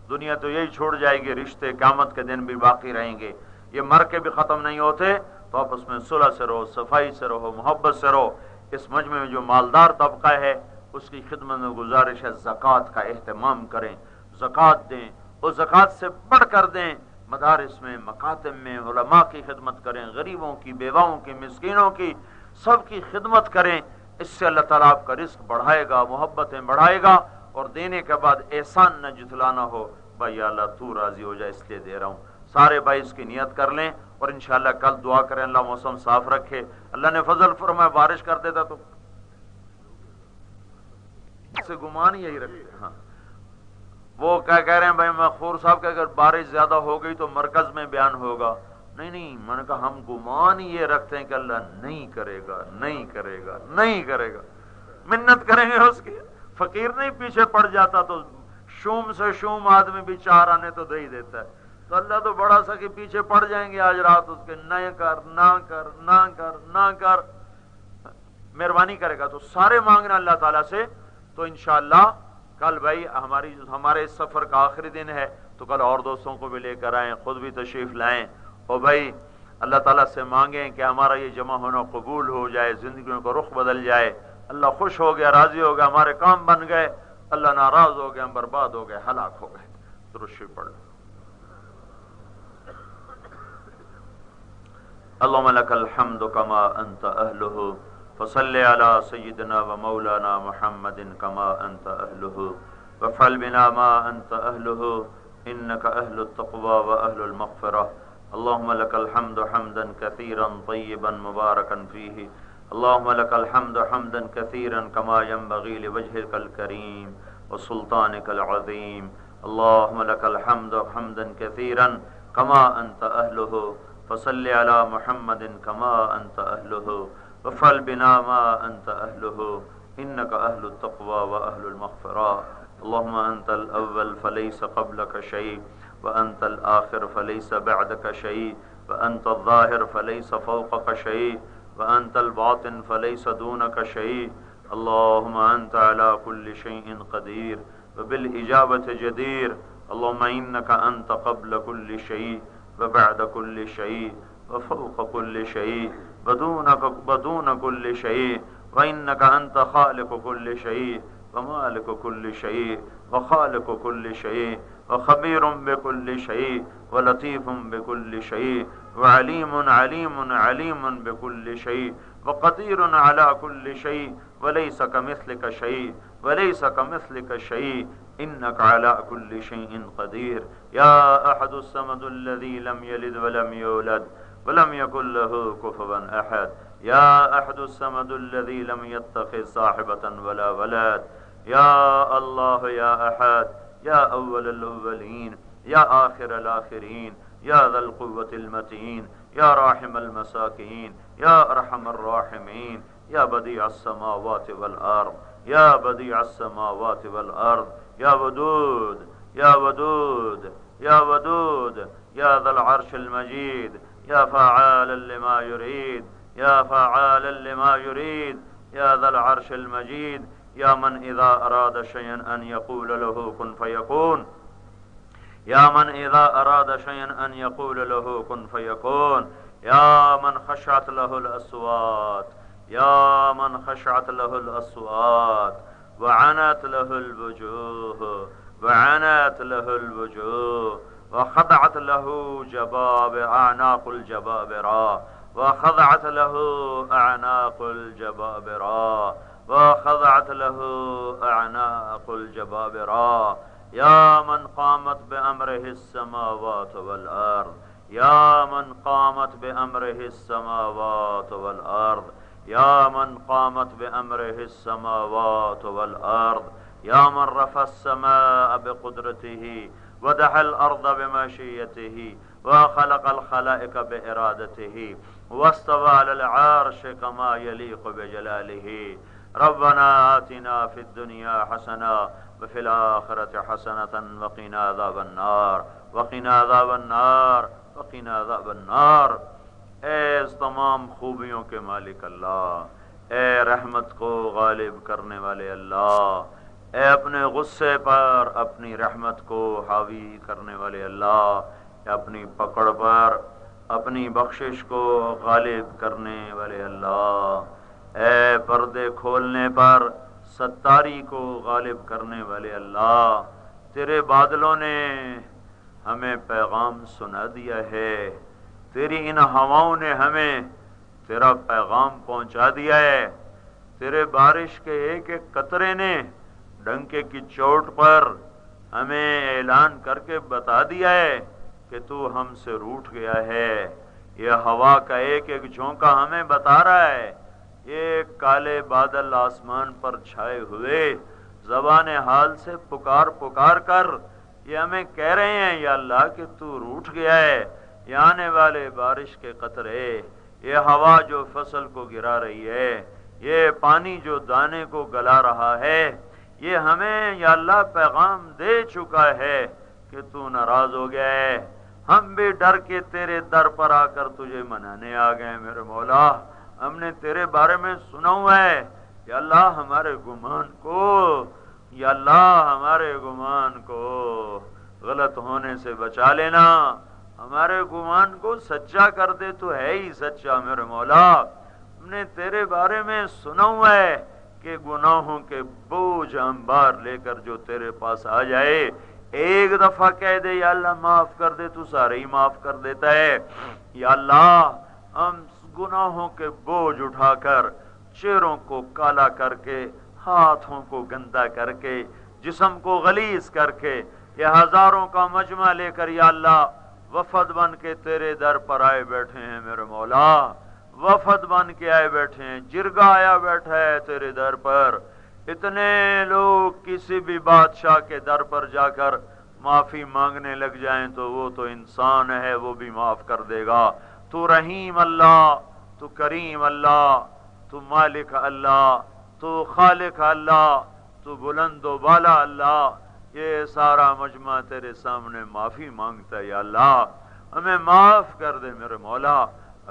Speaker 1: دنیا تو یہی چھوڑ جائے گی، رشتے قیامت کے دن بھی باقی رہیں گے، یہ مر کے بھی ختم نہیں ہوتے۔ تو آپس میں صلح سے رہو، صفائی سے رہو، محبت سے رہو۔ اس مجمع میں جو مالدار طبقہ ہے اس کی خدمت میں گزارش ہے زکوٰۃ کا اہتمام کریں، زکوٰۃ دیں، اور زکوٰۃ سے بڑھ کر دیں۔ مدارس میں، مکاتب میں علماء کی خدمت کریں، غریبوں کی، بیواؤں کی، مسکینوں کی، سب کی خدمت کریں۔ اس سے اللہ تعالیٰ آپ کا رزق بڑھائے گا، محبتیں بڑھائے گا، اور دینے کے بعد احسان نہ جتلانا ہو، بھائی اللہ تو راضی ہو جائے اس لیے دے رہا ہوں۔ سارے بھائی اس کی نیت کر لیں اور انشاءاللہ کل دعا کریں اللہ موسم صاف رکھے۔ اللہ نے فضل فرمایا بارش کر دیتا تو سے گمان یہی رکھتے۔ ہاں وہ کیا کہہ رہے ہیں بھائی مغفور صاحب کہ اگر بارش زیادہ ہو گئی تو مرکز میں بیان ہوگا۔ نہیں میں نے کہا ہم گمان یہ رکھتے ہیں کہ اللہ نہیں کرے گا، نہیں کرے گا، نہیں کرے گا، منت کریں گے اس کی۔ فقیر نہیں پیچھے پڑ جاتا تو شوم سے شوم آدمی بھی چار آنے تو دے ہی دیتا ہے، تو اللہ تو بڑا سا کہ پیچھے پڑ جائیں گے آج رات اس کے، نہ کر نہ کر نہ کر نہ کر، مہربانی کرے گا۔ تو سارے مانگنا اللہ تعالیٰ سے۔ تو انشاءاللہ کل بھائی ہمارے اس سفر کا آخری دن ہے، تو کل اور دوستوں کو بھی لے کر آئیں، خود بھی تشریف لائیں، اور بھائی اللہ تعالیٰ سے مانگیں کہ ہمارا یہ جمع ہونا قبول ہو جائے، زندگیوں کا رخ بدل جائے، اللہ خوش ہو گیا، راضی ہو گیا، ہمارے کام بن گئے، اللہ ناراض ہو گیا، ہم برباد ہو گئے، ہلاک ہو گئے۔ درود شریف پڑھ لو۔ اللهم لك الحمد كما أنت أهله فصل على سيدنا ومولانا محمد كما أنت أهله وافعل بنا ما أنت أهله إنك أهل التقوى وأهل المغفرة. اللهم لك الحمد حمدا كثيرا طيبا مباركا فيه. اللهم لك الحمد حمدا كثيرا كما ينبغي لوجهك الكريم وسلطانك العظيم. اللهم لك الحمد حمدا كثيرا كما أنت أهله فصل على محمد كما أنت أهله وافعل بنا ما أنت أهله إنك أهل التقوى وأهل المغفرة. اللهم أنت الأول فليس قبلك شيء وأنت الآخر فليس بعدك شيء وأنت الظاهر فليس فوقك شيء وأنت الباطن فليس دونك شيء. اللهم أنت على كل شيء قدير وبالإجابة جدير. اللهم إنك أنت قبل كل شيء وبعد كل شيء وفوق كل شيء بدون كل شيء، وإنك أنت خالق كل شيء ومالك كل شيء وخالق كل شيء وخبير بكل شيء ولطيف بكل شيء وعليم عليم عليم بكل شيء وقدير على كل شيء وليس كمثلك شيء وليس كمثلك شيء إنك على كل شيء قدير. يا أحد الصمد الذي لم يلد ولم يولد ولم يكن له كفوا أحد. يا أحد الصمد الذي لم يتخذ صاحبة ولا ولد. يا الله يا أحد، يا أول الأولين، يا آخر الآخرين، يا ذا القوة المتين، يا راحم المساكين، يا أرحم الراحمين، يا بديع السماوات والأرض، يا بديع السماوات والأرض، يا ودود يا ودود يا ودود، يا ذا العرش المجيد، يا فعالا لما يريد، يا فعالا لما يريد، يا ذا العرش المجيد، يا من إذا أراد شيئا أن يقول له كن فيكون، يا من إذا أراد شيئا أن يقول له كن فيكون، يا من خشعت له الأصوات، يا من خشعت له الأصوات وعنت له الوجوه، وعنت له الوجوه، وخضعت له أعناق الجبابرة، وخضعت له أعناق الجبابرة، وخضعت له أعناق الجبابرة، يا من قامت بأمره السماوات والأرض، يا من قامت بأمره السماوات والأرض، يا من قامت بأمره السماوات والأرض، يا من رفع السماء بقدرته ودحى الأرض بمشيته وخلق الخلائق بإرادته واستوى على العرش كما يليق بجلاله. ربنا آتنا في الدنيا حسنة وفي الآخرة حسنة وقنا عذاب النار، وقنا عذاب النار، وقنا عذاب النار۔ اے اس تمام خوبیوں کے مالک اللہ، اے رحمت کو غالب کرنے والے اللہ، اے اپنے غصے پر اپنی رحمت کو حاوی کرنے والے اللہ، اے اپنی پکڑ پر اپنی بخشش کو غالب کرنے والے اللہ، اے پردے کھولنے پر ستاری کو غالب کرنے والے اللہ، تیرے بادلوں نے ہمیں پیغام سنا دیا ہے، تیری ان ہواؤں نے ہمیں تیرا پیغام پہنچا دیا ہے، تیرے بارش کے ایک ایک قطرے نے ڈنکے کی چوٹ پر ہمیں اعلان کر کے بتا دیا ہے کہ تو ہم سے روٹھ گیا ہے۔ یہ ہوا کا ایک ایک جھونکا ہمیں بتا رہا ہے، یہ کالے بادل آسمان پر چھائے ہوئے زبان حال سے پکار پکار کر یہ ہمیں کہہ رہے ہیں یا اللہ کہ تو روٹھ گیا ہے۔ یہ آنے والے بارش کے قطرے، یہ ہوا جو فصل کو گرا رہی ہے، یہ پانی جو دانے کو گلا رہا ہے، یہ ہمیں یا اللہ پیغام دے چکا ہے کہ تو ناراض ہو گیا ہے۔ ہم بھی ڈر کے تیرے در پر آ کر تجھے منانے آ گئے میرے مولا، ہم نے تیرے بارے میں سنا ہوا ہے، یا اللہ ہمارے گمان کو، یا اللہ ہمارے گمان کو غلط ہونے سے بچا لینا، ہمارے گمان کو سچا کر دے، تو ہے ہی سچا میرے مولا۔ ہم نے تیرے بارے میں سنا ہوا ہے کہ گناہوں کے بوجھ انبار لے کر جو تیرے پاس آ جائے، ایک دفعہ کہہ دے یا اللہ معاف کر دے تو سارے ہی معاف کر دیتا ہے۔ یا اللہ ہم گناہوں کے بوجھ اٹھا کر، چہروں کو کالا کر کے، ہاتھوں کو گندا کر کے، جسم کو غلیظ کر کے، یہ ہزاروں کا مجمع لے کر یا اللہ وفد بن کے تیرے در پر آئے بیٹھے ہیں میرے مولا، وفد بن کے آئے بیٹھے ہیں، جرگا آیا بیٹھا ہے تیرے در پر۔ اتنے لوگ کسی بھی بادشاہ کے در پر جا کر معافی مانگنے لگ جائیں تو وہ تو انسان ہے، وہ بھی معاف کر دے گا۔ تو رحیم اللہ، تو کریم اللہ، تو مالک اللہ، تو خالق اللہ، تو بلند و بالا اللہ، یہ سارا مجمع تیرے سامنے معافی مانگتا ہے۔ یا اللہ ہمیں معاف کر دے میرے مولا،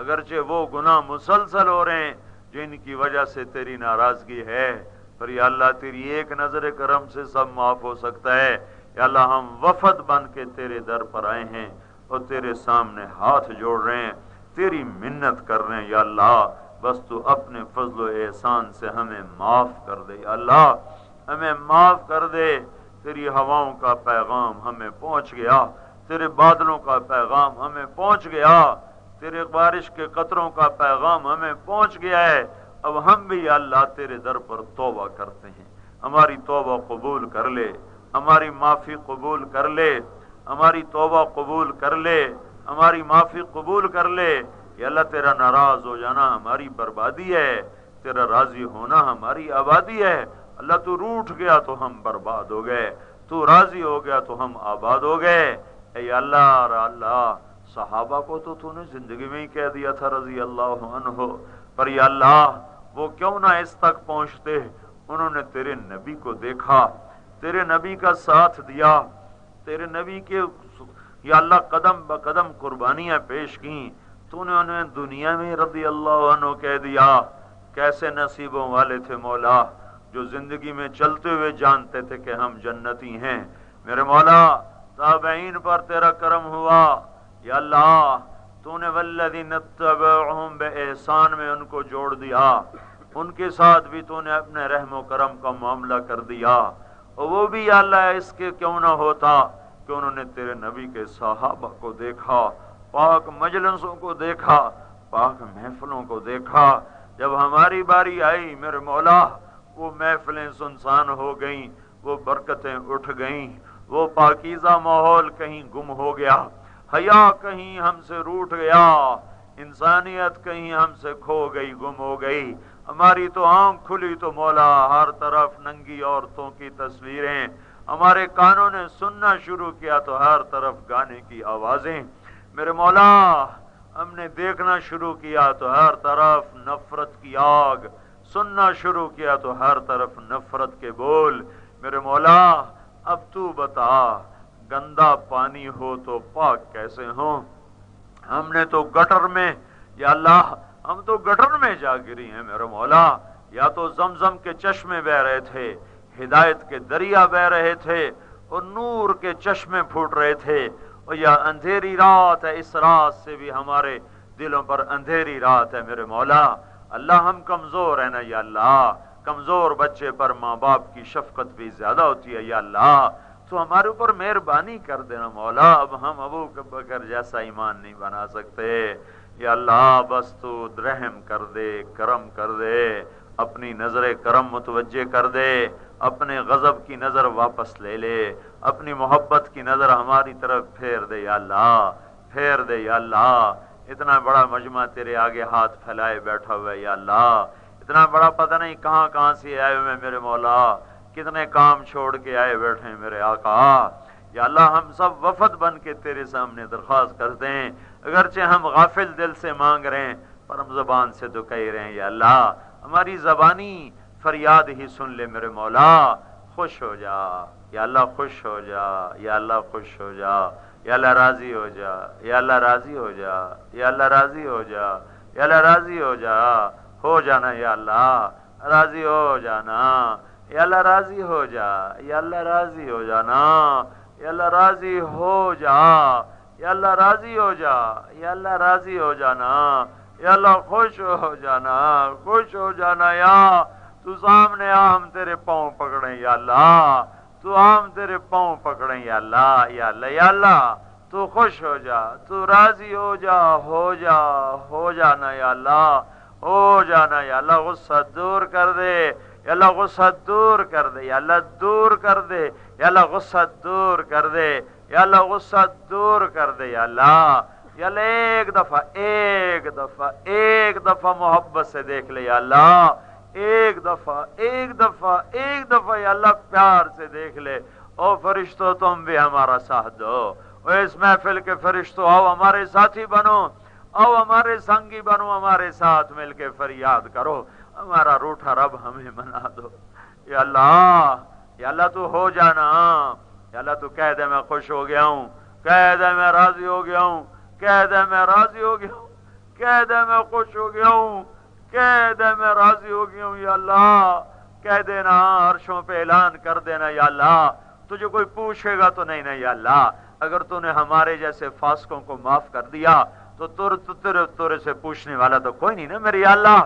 Speaker 1: اگرچہ وہ گناہ مسلسل ہو رہے ہیں جن کی وجہ سے تیری ناراضگی ہے، پر یا اللہ تیری ایک نظر کرم سے سب معاف ہو سکتا ہے۔ یا اللہ ہم وفد بن کے تیرے در پر آئے ہیں اور تیرے سامنے ہاتھ جوڑ رہے ہیں، تیری منت کر رہے ہیں۔ یا اللہ بس تو اپنے فضل و احسان سے ہمیں معاف کر دے، یا اللہ ہمیں معاف کر دے۔ تیری ہواؤں کا پیغام ہمیں پہنچ گیا، تیرے بادلوں کا پیغام ہمیں پہنچ گیا، تیرے بارش کے قطروں کا پیغام ہمیں پہنچ گیا ہے۔ اب ہم بھی یا اللہ تیرے در پر توبہ کرتے ہیں، ہماری توبہ قبول کر لے، ہماری معافی قبول کر لے، ہماری توبہ قبول کر لے، ہماری معافی قبول کر لے۔
Speaker 2: یا اللہ تیرا ناراض ہو جانا ہماری بربادی ہے، تیرا راضی ہونا ہماری آبادی ہے۔ اللہ تو روٹھ گیا تو ہم برباد ہو گئے، تو راضی ہو گیا تو ہم آباد ہو گئے۔ اے اللہ اللہ، صحابہ کو تو نے زندگی میں ہی کہہ دیا تھا رضی اللہ عنہ، پر یا اللہ وہ کیوں نہ اس تک پہنچتے، انہوں نے تیرے نبی کو دیکھا، تیرے نبی کا ساتھ دیا، تیرے نبی کے یا اللہ قدم بقدم قربانیاں پیش کیں، تو نے انہیں دنیا میں رضی اللہ عنہ کہہ دیا۔ کیسے نصیبوں والے تھے مولا، جو زندگی میں چلتے ہوئے جانتے تھے کہ ہم جنتی ہیں۔ میرے مولا تابعین پر تیرا کرم ہوا، یا اللہ تو نے والذین اتبعوہم بإحسان میں ان کو جوڑ دیا، ان کے ساتھ بھی تو نے اپنے رحم و کرم کا معاملہ کر دیا۔ اور وہ بھی یا اللہ اس کے کیوں نہ ہوتا کہ انہوں نے تیرے نبی کے صحابہ کو دیکھا، پاک مجلسوں کو دیکھا، پاک محفلوں کو دیکھا۔ جب ہماری باری آئی میرے مولا، وہ محفلیں سنسان ہو گئیں، وہ برکتیں اٹھ گئیں، وہ پاکیزہ ماحول کہیں گم ہو گیا، حیا کہیں ہم سے روٹھ گیا، انسانیت کہیں ہم سے کھو گئی، گم ہو گئی۔ ہماری تو آنکھ کھلی تو مولا ہر طرف ننگی عورتوں کی تصویریں، ہمارے کانوں نے سننا شروع کیا تو ہر طرف گانے کی آوازیں، میرے مولا ہم نے دیکھنا شروع کیا تو ہر طرف نفرت کی آگ، سننا شروع کیا تو ہر طرف نفرت کے بول۔ میرے مولا اب تو بتا، گندا پانی ہو تو پاک کیسے ہوں؟ ہم نے تو گٹر میں یا اللہ، ہم تو گٹر میں جا گری ہیں میرے مولا، یا تو زمزم کے چشمے بہ رہے تھے، ہدایت کے دریا بہ رہے تھے، اور نور کے چشمے پھوٹ رہے تھے، اور یا اندھیری رات ہے، اس رات سے بھی ہمارے دلوں پر اندھیری رات ہے میرے مولا۔ اللہ ہم کمزور ہیں نا یا اللہ، کمزور بچے پر ماں باپ کی شفقت بھی زیادہ ہوتی ہے یا اللہ، تو ہمارے اوپر مہربانی کر دینا مولا، اب ہم ابو بکر جیسا ایمان نہیں بنا سکتے یا اللہ، بس تو رحم کر دے، کرم کر دے، اپنی نظر کرم متوجہ کر دے، اپنے غضب کی نظر واپس لے لے، اپنی محبت کی نظر ہماری طرف پھیر دے یا اللہ، پھیر دے یا اللہ۔ اتنا بڑا مجمع تیرے آگے ہاتھ پھیلائے بیٹھا ہوا ہے یا اللہ، اتنا بڑا پتہ نہیں کہاں کہاں سے آئے ہوئے میرے مولا، کتنے کام چھوڑ کے آئے بیٹھے ہیں میرے آقا یا اللہ۔ ہم سب وفد بن کے تیرے سامنے درخواست کرتے ہیں، اگرچہ ہم غافل دل سے مانگ رہے ہیں پر ہم زبان سے تو کہہ رہے ہیں یا اللہ، ہماری زبانی فریاد ہی سن لے میرے مولا، خوش ہو جا یا اللہ، خوش ہو جا یا اللہ، خوش ہو جا یا اللہ، راضی ہو جا یا اللہ، راضی ہو جا یا اللہ، راضی ہو جا یا اللہ، راضی ہو جا، ہو جانا یا اللہ، راضی ہو جانا یا اللہ، راضی ہو جا یا اللہ، راضی ہو جانا یا اللہ، راضی ہو جا یا اللہ، راضی ہو جا یا اللہ، راضی ہو جانا یا اللہ، خوش ہو جانا، خوش ہو جانا یا تو سامنے آ، ہم تیرے پاؤں پکڑیں یا اللہ، تو ہم تیرے پاؤں پکڑیں یا اللہ، یا اللہ، یا اللہ، تو خوش ہو جا، تو راضی ہو جا، ہو جا، ہو جانا یا اللہ، ہو جانا یا اللہ، غصہ دور کر دے یا اللہ، غصہ دور کر دے یا اللہ، دور کر دے یا اللہ، غصہ دور کر دے یا اللہ، غصہ دور کر دے یا اللہ، یا اللہ، ایک دفعہ ایک دفعہ ایک دفعہ محبت سے دیکھ لے یا اللہ، ایک دفعہ ایک دفعہ ایک دفعہ یا اللہ، پیار سے دیکھ لے۔ او فرشتوں تم بھی ہمارا ساتھ دو، اور اس محفل کے فرشتوں آؤ ہمارے ساتھی بنو، آؤ ہمارے سنگی بنو، ہمارے ساتھ مل کے فریاد کرو، ہمارا روٹھا رب ہمیں منا دو یا اللہ، یا اللہ، تو ہو جانا یا اللہ، تو کہہ دے میں خوش ہو گیا ہوں، کہہ دے میں راضی ہو گیا ہوں، کہہ دے میں راضی ہو گیا ہوں، کہہ دے میں خوش ہو گیا ہوں، کہہ دے میں راضی ہو گیا ہوں یا اللہ، کہہ دینا، عرشوں پہ اعلان کر دینا یا اللہ۔ تجھے کوئی پوچھے گا تو نہیں نا یا اللہ، اگر تو نے ہمارے جیسے فاسقوں کو معاف کر دیا تو تیرے سے پوچھنے والا تو کوئی نہیں نا میرے یا اللہ،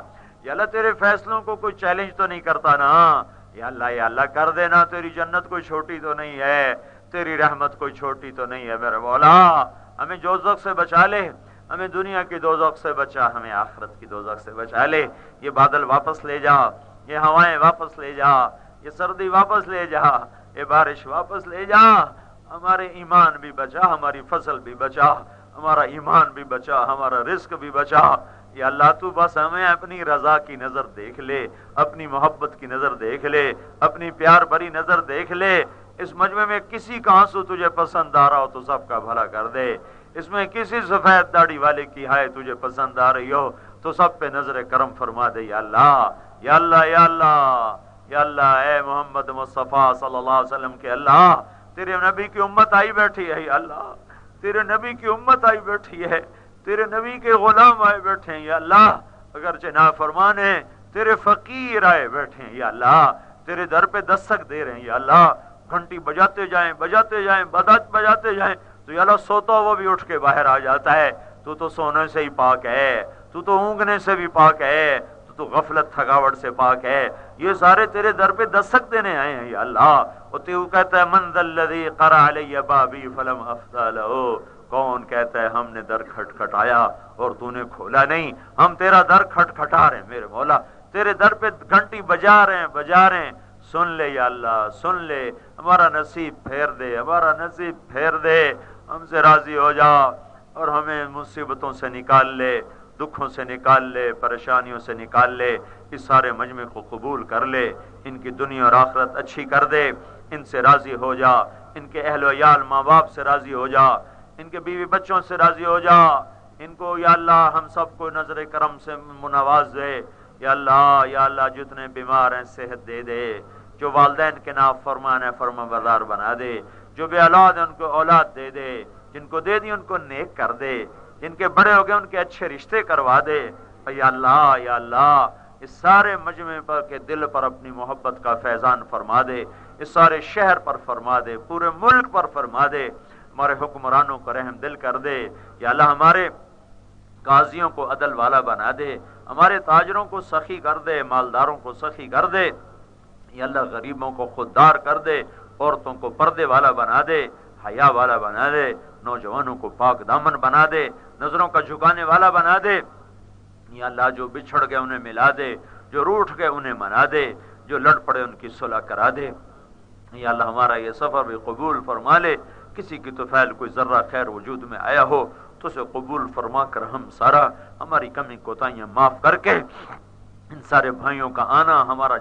Speaker 2: یا اللہ، تیرے فیصلوں کو کوئی چیلنج تو نہیں کرتا نا یا اللہ، یا اللہ، کر دینا، تیری جنت کوئی چھوٹی تو نہیں ہے، تیری رحمت کوئی چھوٹی تو نہیں ہے میرے مولا، ہمیں دوزخ سے بچا لے، ہمیں دنیا کی دوزخ سے بچا، ہمیں آخرت کی دوزخ سے بچا لے، یہ بادل واپس لے جا، یہ ہوائیں واپس لے جا، یہ سردی واپس لے جا، یہ بارش واپس لے جا، ہمارے ایمان بھی بچا، ہماری فصل بھی بچا، ہمارا ایمان بھی بچا، ہمارا رزق بھی بچا۔ یا اللہ تو بس ہمیں اپنی رضا کی نظر دیکھ لے، اپنی محبت کی نظر دیکھ لے، اپنی پیار بھری نظر دیکھ لے۔ اس مجمع میں کسی کا آنسو تجھے پسند آ رہا ہو تو سب کا بھلا کر دے، اس میں کسی سفید داڑھی والے کی ہائے تجھے پسند آ رہی ہو تو سب پہ نظر کرم فرما دے یا اللہ، یا اللہ، یا اللہ، یا اللہ۔ اے محمد مصطفیٰ صلی اللہ علیہ وسلم کے اللہ، تیرے نبی کی امت آئی بیٹھی ہے یا اللہ، تیرے نبی کی امت آئی بیٹھی ہے، تیرے نبی کے غلام آئے بیٹھے ہیں یا اللہ، اگرچہ نافرمان ہیں، تیرے فقیر آئے بیٹھے ہیں یا اللہ، تیرے در پہ دستک دے رہے ہیں یا اللہ۔ گھنٹی بجاتے جائیں، بجاتے جائیں، بجاتے جائیں تو یا اللہ سوتا وہ بھی اٹھ کے باہر آ جاتا ہے۔ تو سونے سے ہی پاک ہے، تو اونگنے سے بھی پاک ہے، تو غفلت تھکاوٹ سے پاک ہے۔ یہ سارے تیرے در پہ دستک دینے آئے ہیں یا اللہ۔ اور تو کہتا ہے من ذا الذی قرع علی بابی فلم افتح لہ، کون کہتا ہے ہم نے در کھٹکھٹایا اور تو نے کھولا نہیں؟ ہم تیرا در کھٹکھٹا رہے ہیں میرے مولا، تیرے در پہ گھنٹی بجا رہے ہیں، سن لے یا اللہ، سن لے، ہمارا نصیب پھیر دے، ہمارا نصیب پھیر دے، ہم سے راضی ہو جا اور ہمیں مصیبتوں سے نکال لے، دکھوں سے نکال لے، پریشانیوں سے نکال لے۔ اس سارے مجمع کو قبول کر لے، ان کی دنیا اور آخرت اچھی کر دے، ان سے راضی ہو جا، ان کے اہل و عیال ماں باپ سے راضی ہو جا، ان کے بیوی بچوں سے راضی ہو جا، ان کو یا اللہ ہم سب کو نظر کرم سے منواز دے یا اللہ۔ یا اللہ جتنے بیمار ہیں صحت دے دے، جو والدین کے نافرمان ہیں فرما بردار بنا دے، جو بے اولاد ہیں ان کو اولاد دے دے، جن کو دے دی ان کو نیک کر دے، جن کے بڑے ہو گئے ان کے اچھے رشتے کروا دے یا اللہ۔ یا اللہ اس سارے مجمع پر کے دل پر اپنی محبت کا فیضان فرما دے، اس سارے شہر پر فرما دے، پورے ملک پر فرما دے، ہمارے حکمرانوں کو رحم دل کر دے یا اللہ، ہمارے قاضیوں کو عدل والا بنا دے، ہمارے تاجروں کو سخی کر دے، مالداروں کو سخی کر دے یا اللہ، غریبوں کو خوددار کر دے، عورتوں کو پردے والا بنا دے، حیا والا بنا دے، نوجوانوں کو پاک دامن بنا دے، نظروں کا جھکانے والا بنا دے یا اللہ۔ جو بچھڑ گئے انہیں ملا دے، جو روٹھ گئے انہیں منا دے، جو لڑ پڑے ان کی صلح کرا دے یا اللہ۔ ہمارا یہ سفر بھی قبول فرما لے، کسی کی تو فعل کوئی ذرہ خیر وجود میں آیا ہو تو اسے قبول فرما کر ہم سارا ہماری کمی کوتاہیاں معاف کر کے ان سارے بھائیوں کا آنا ہمارا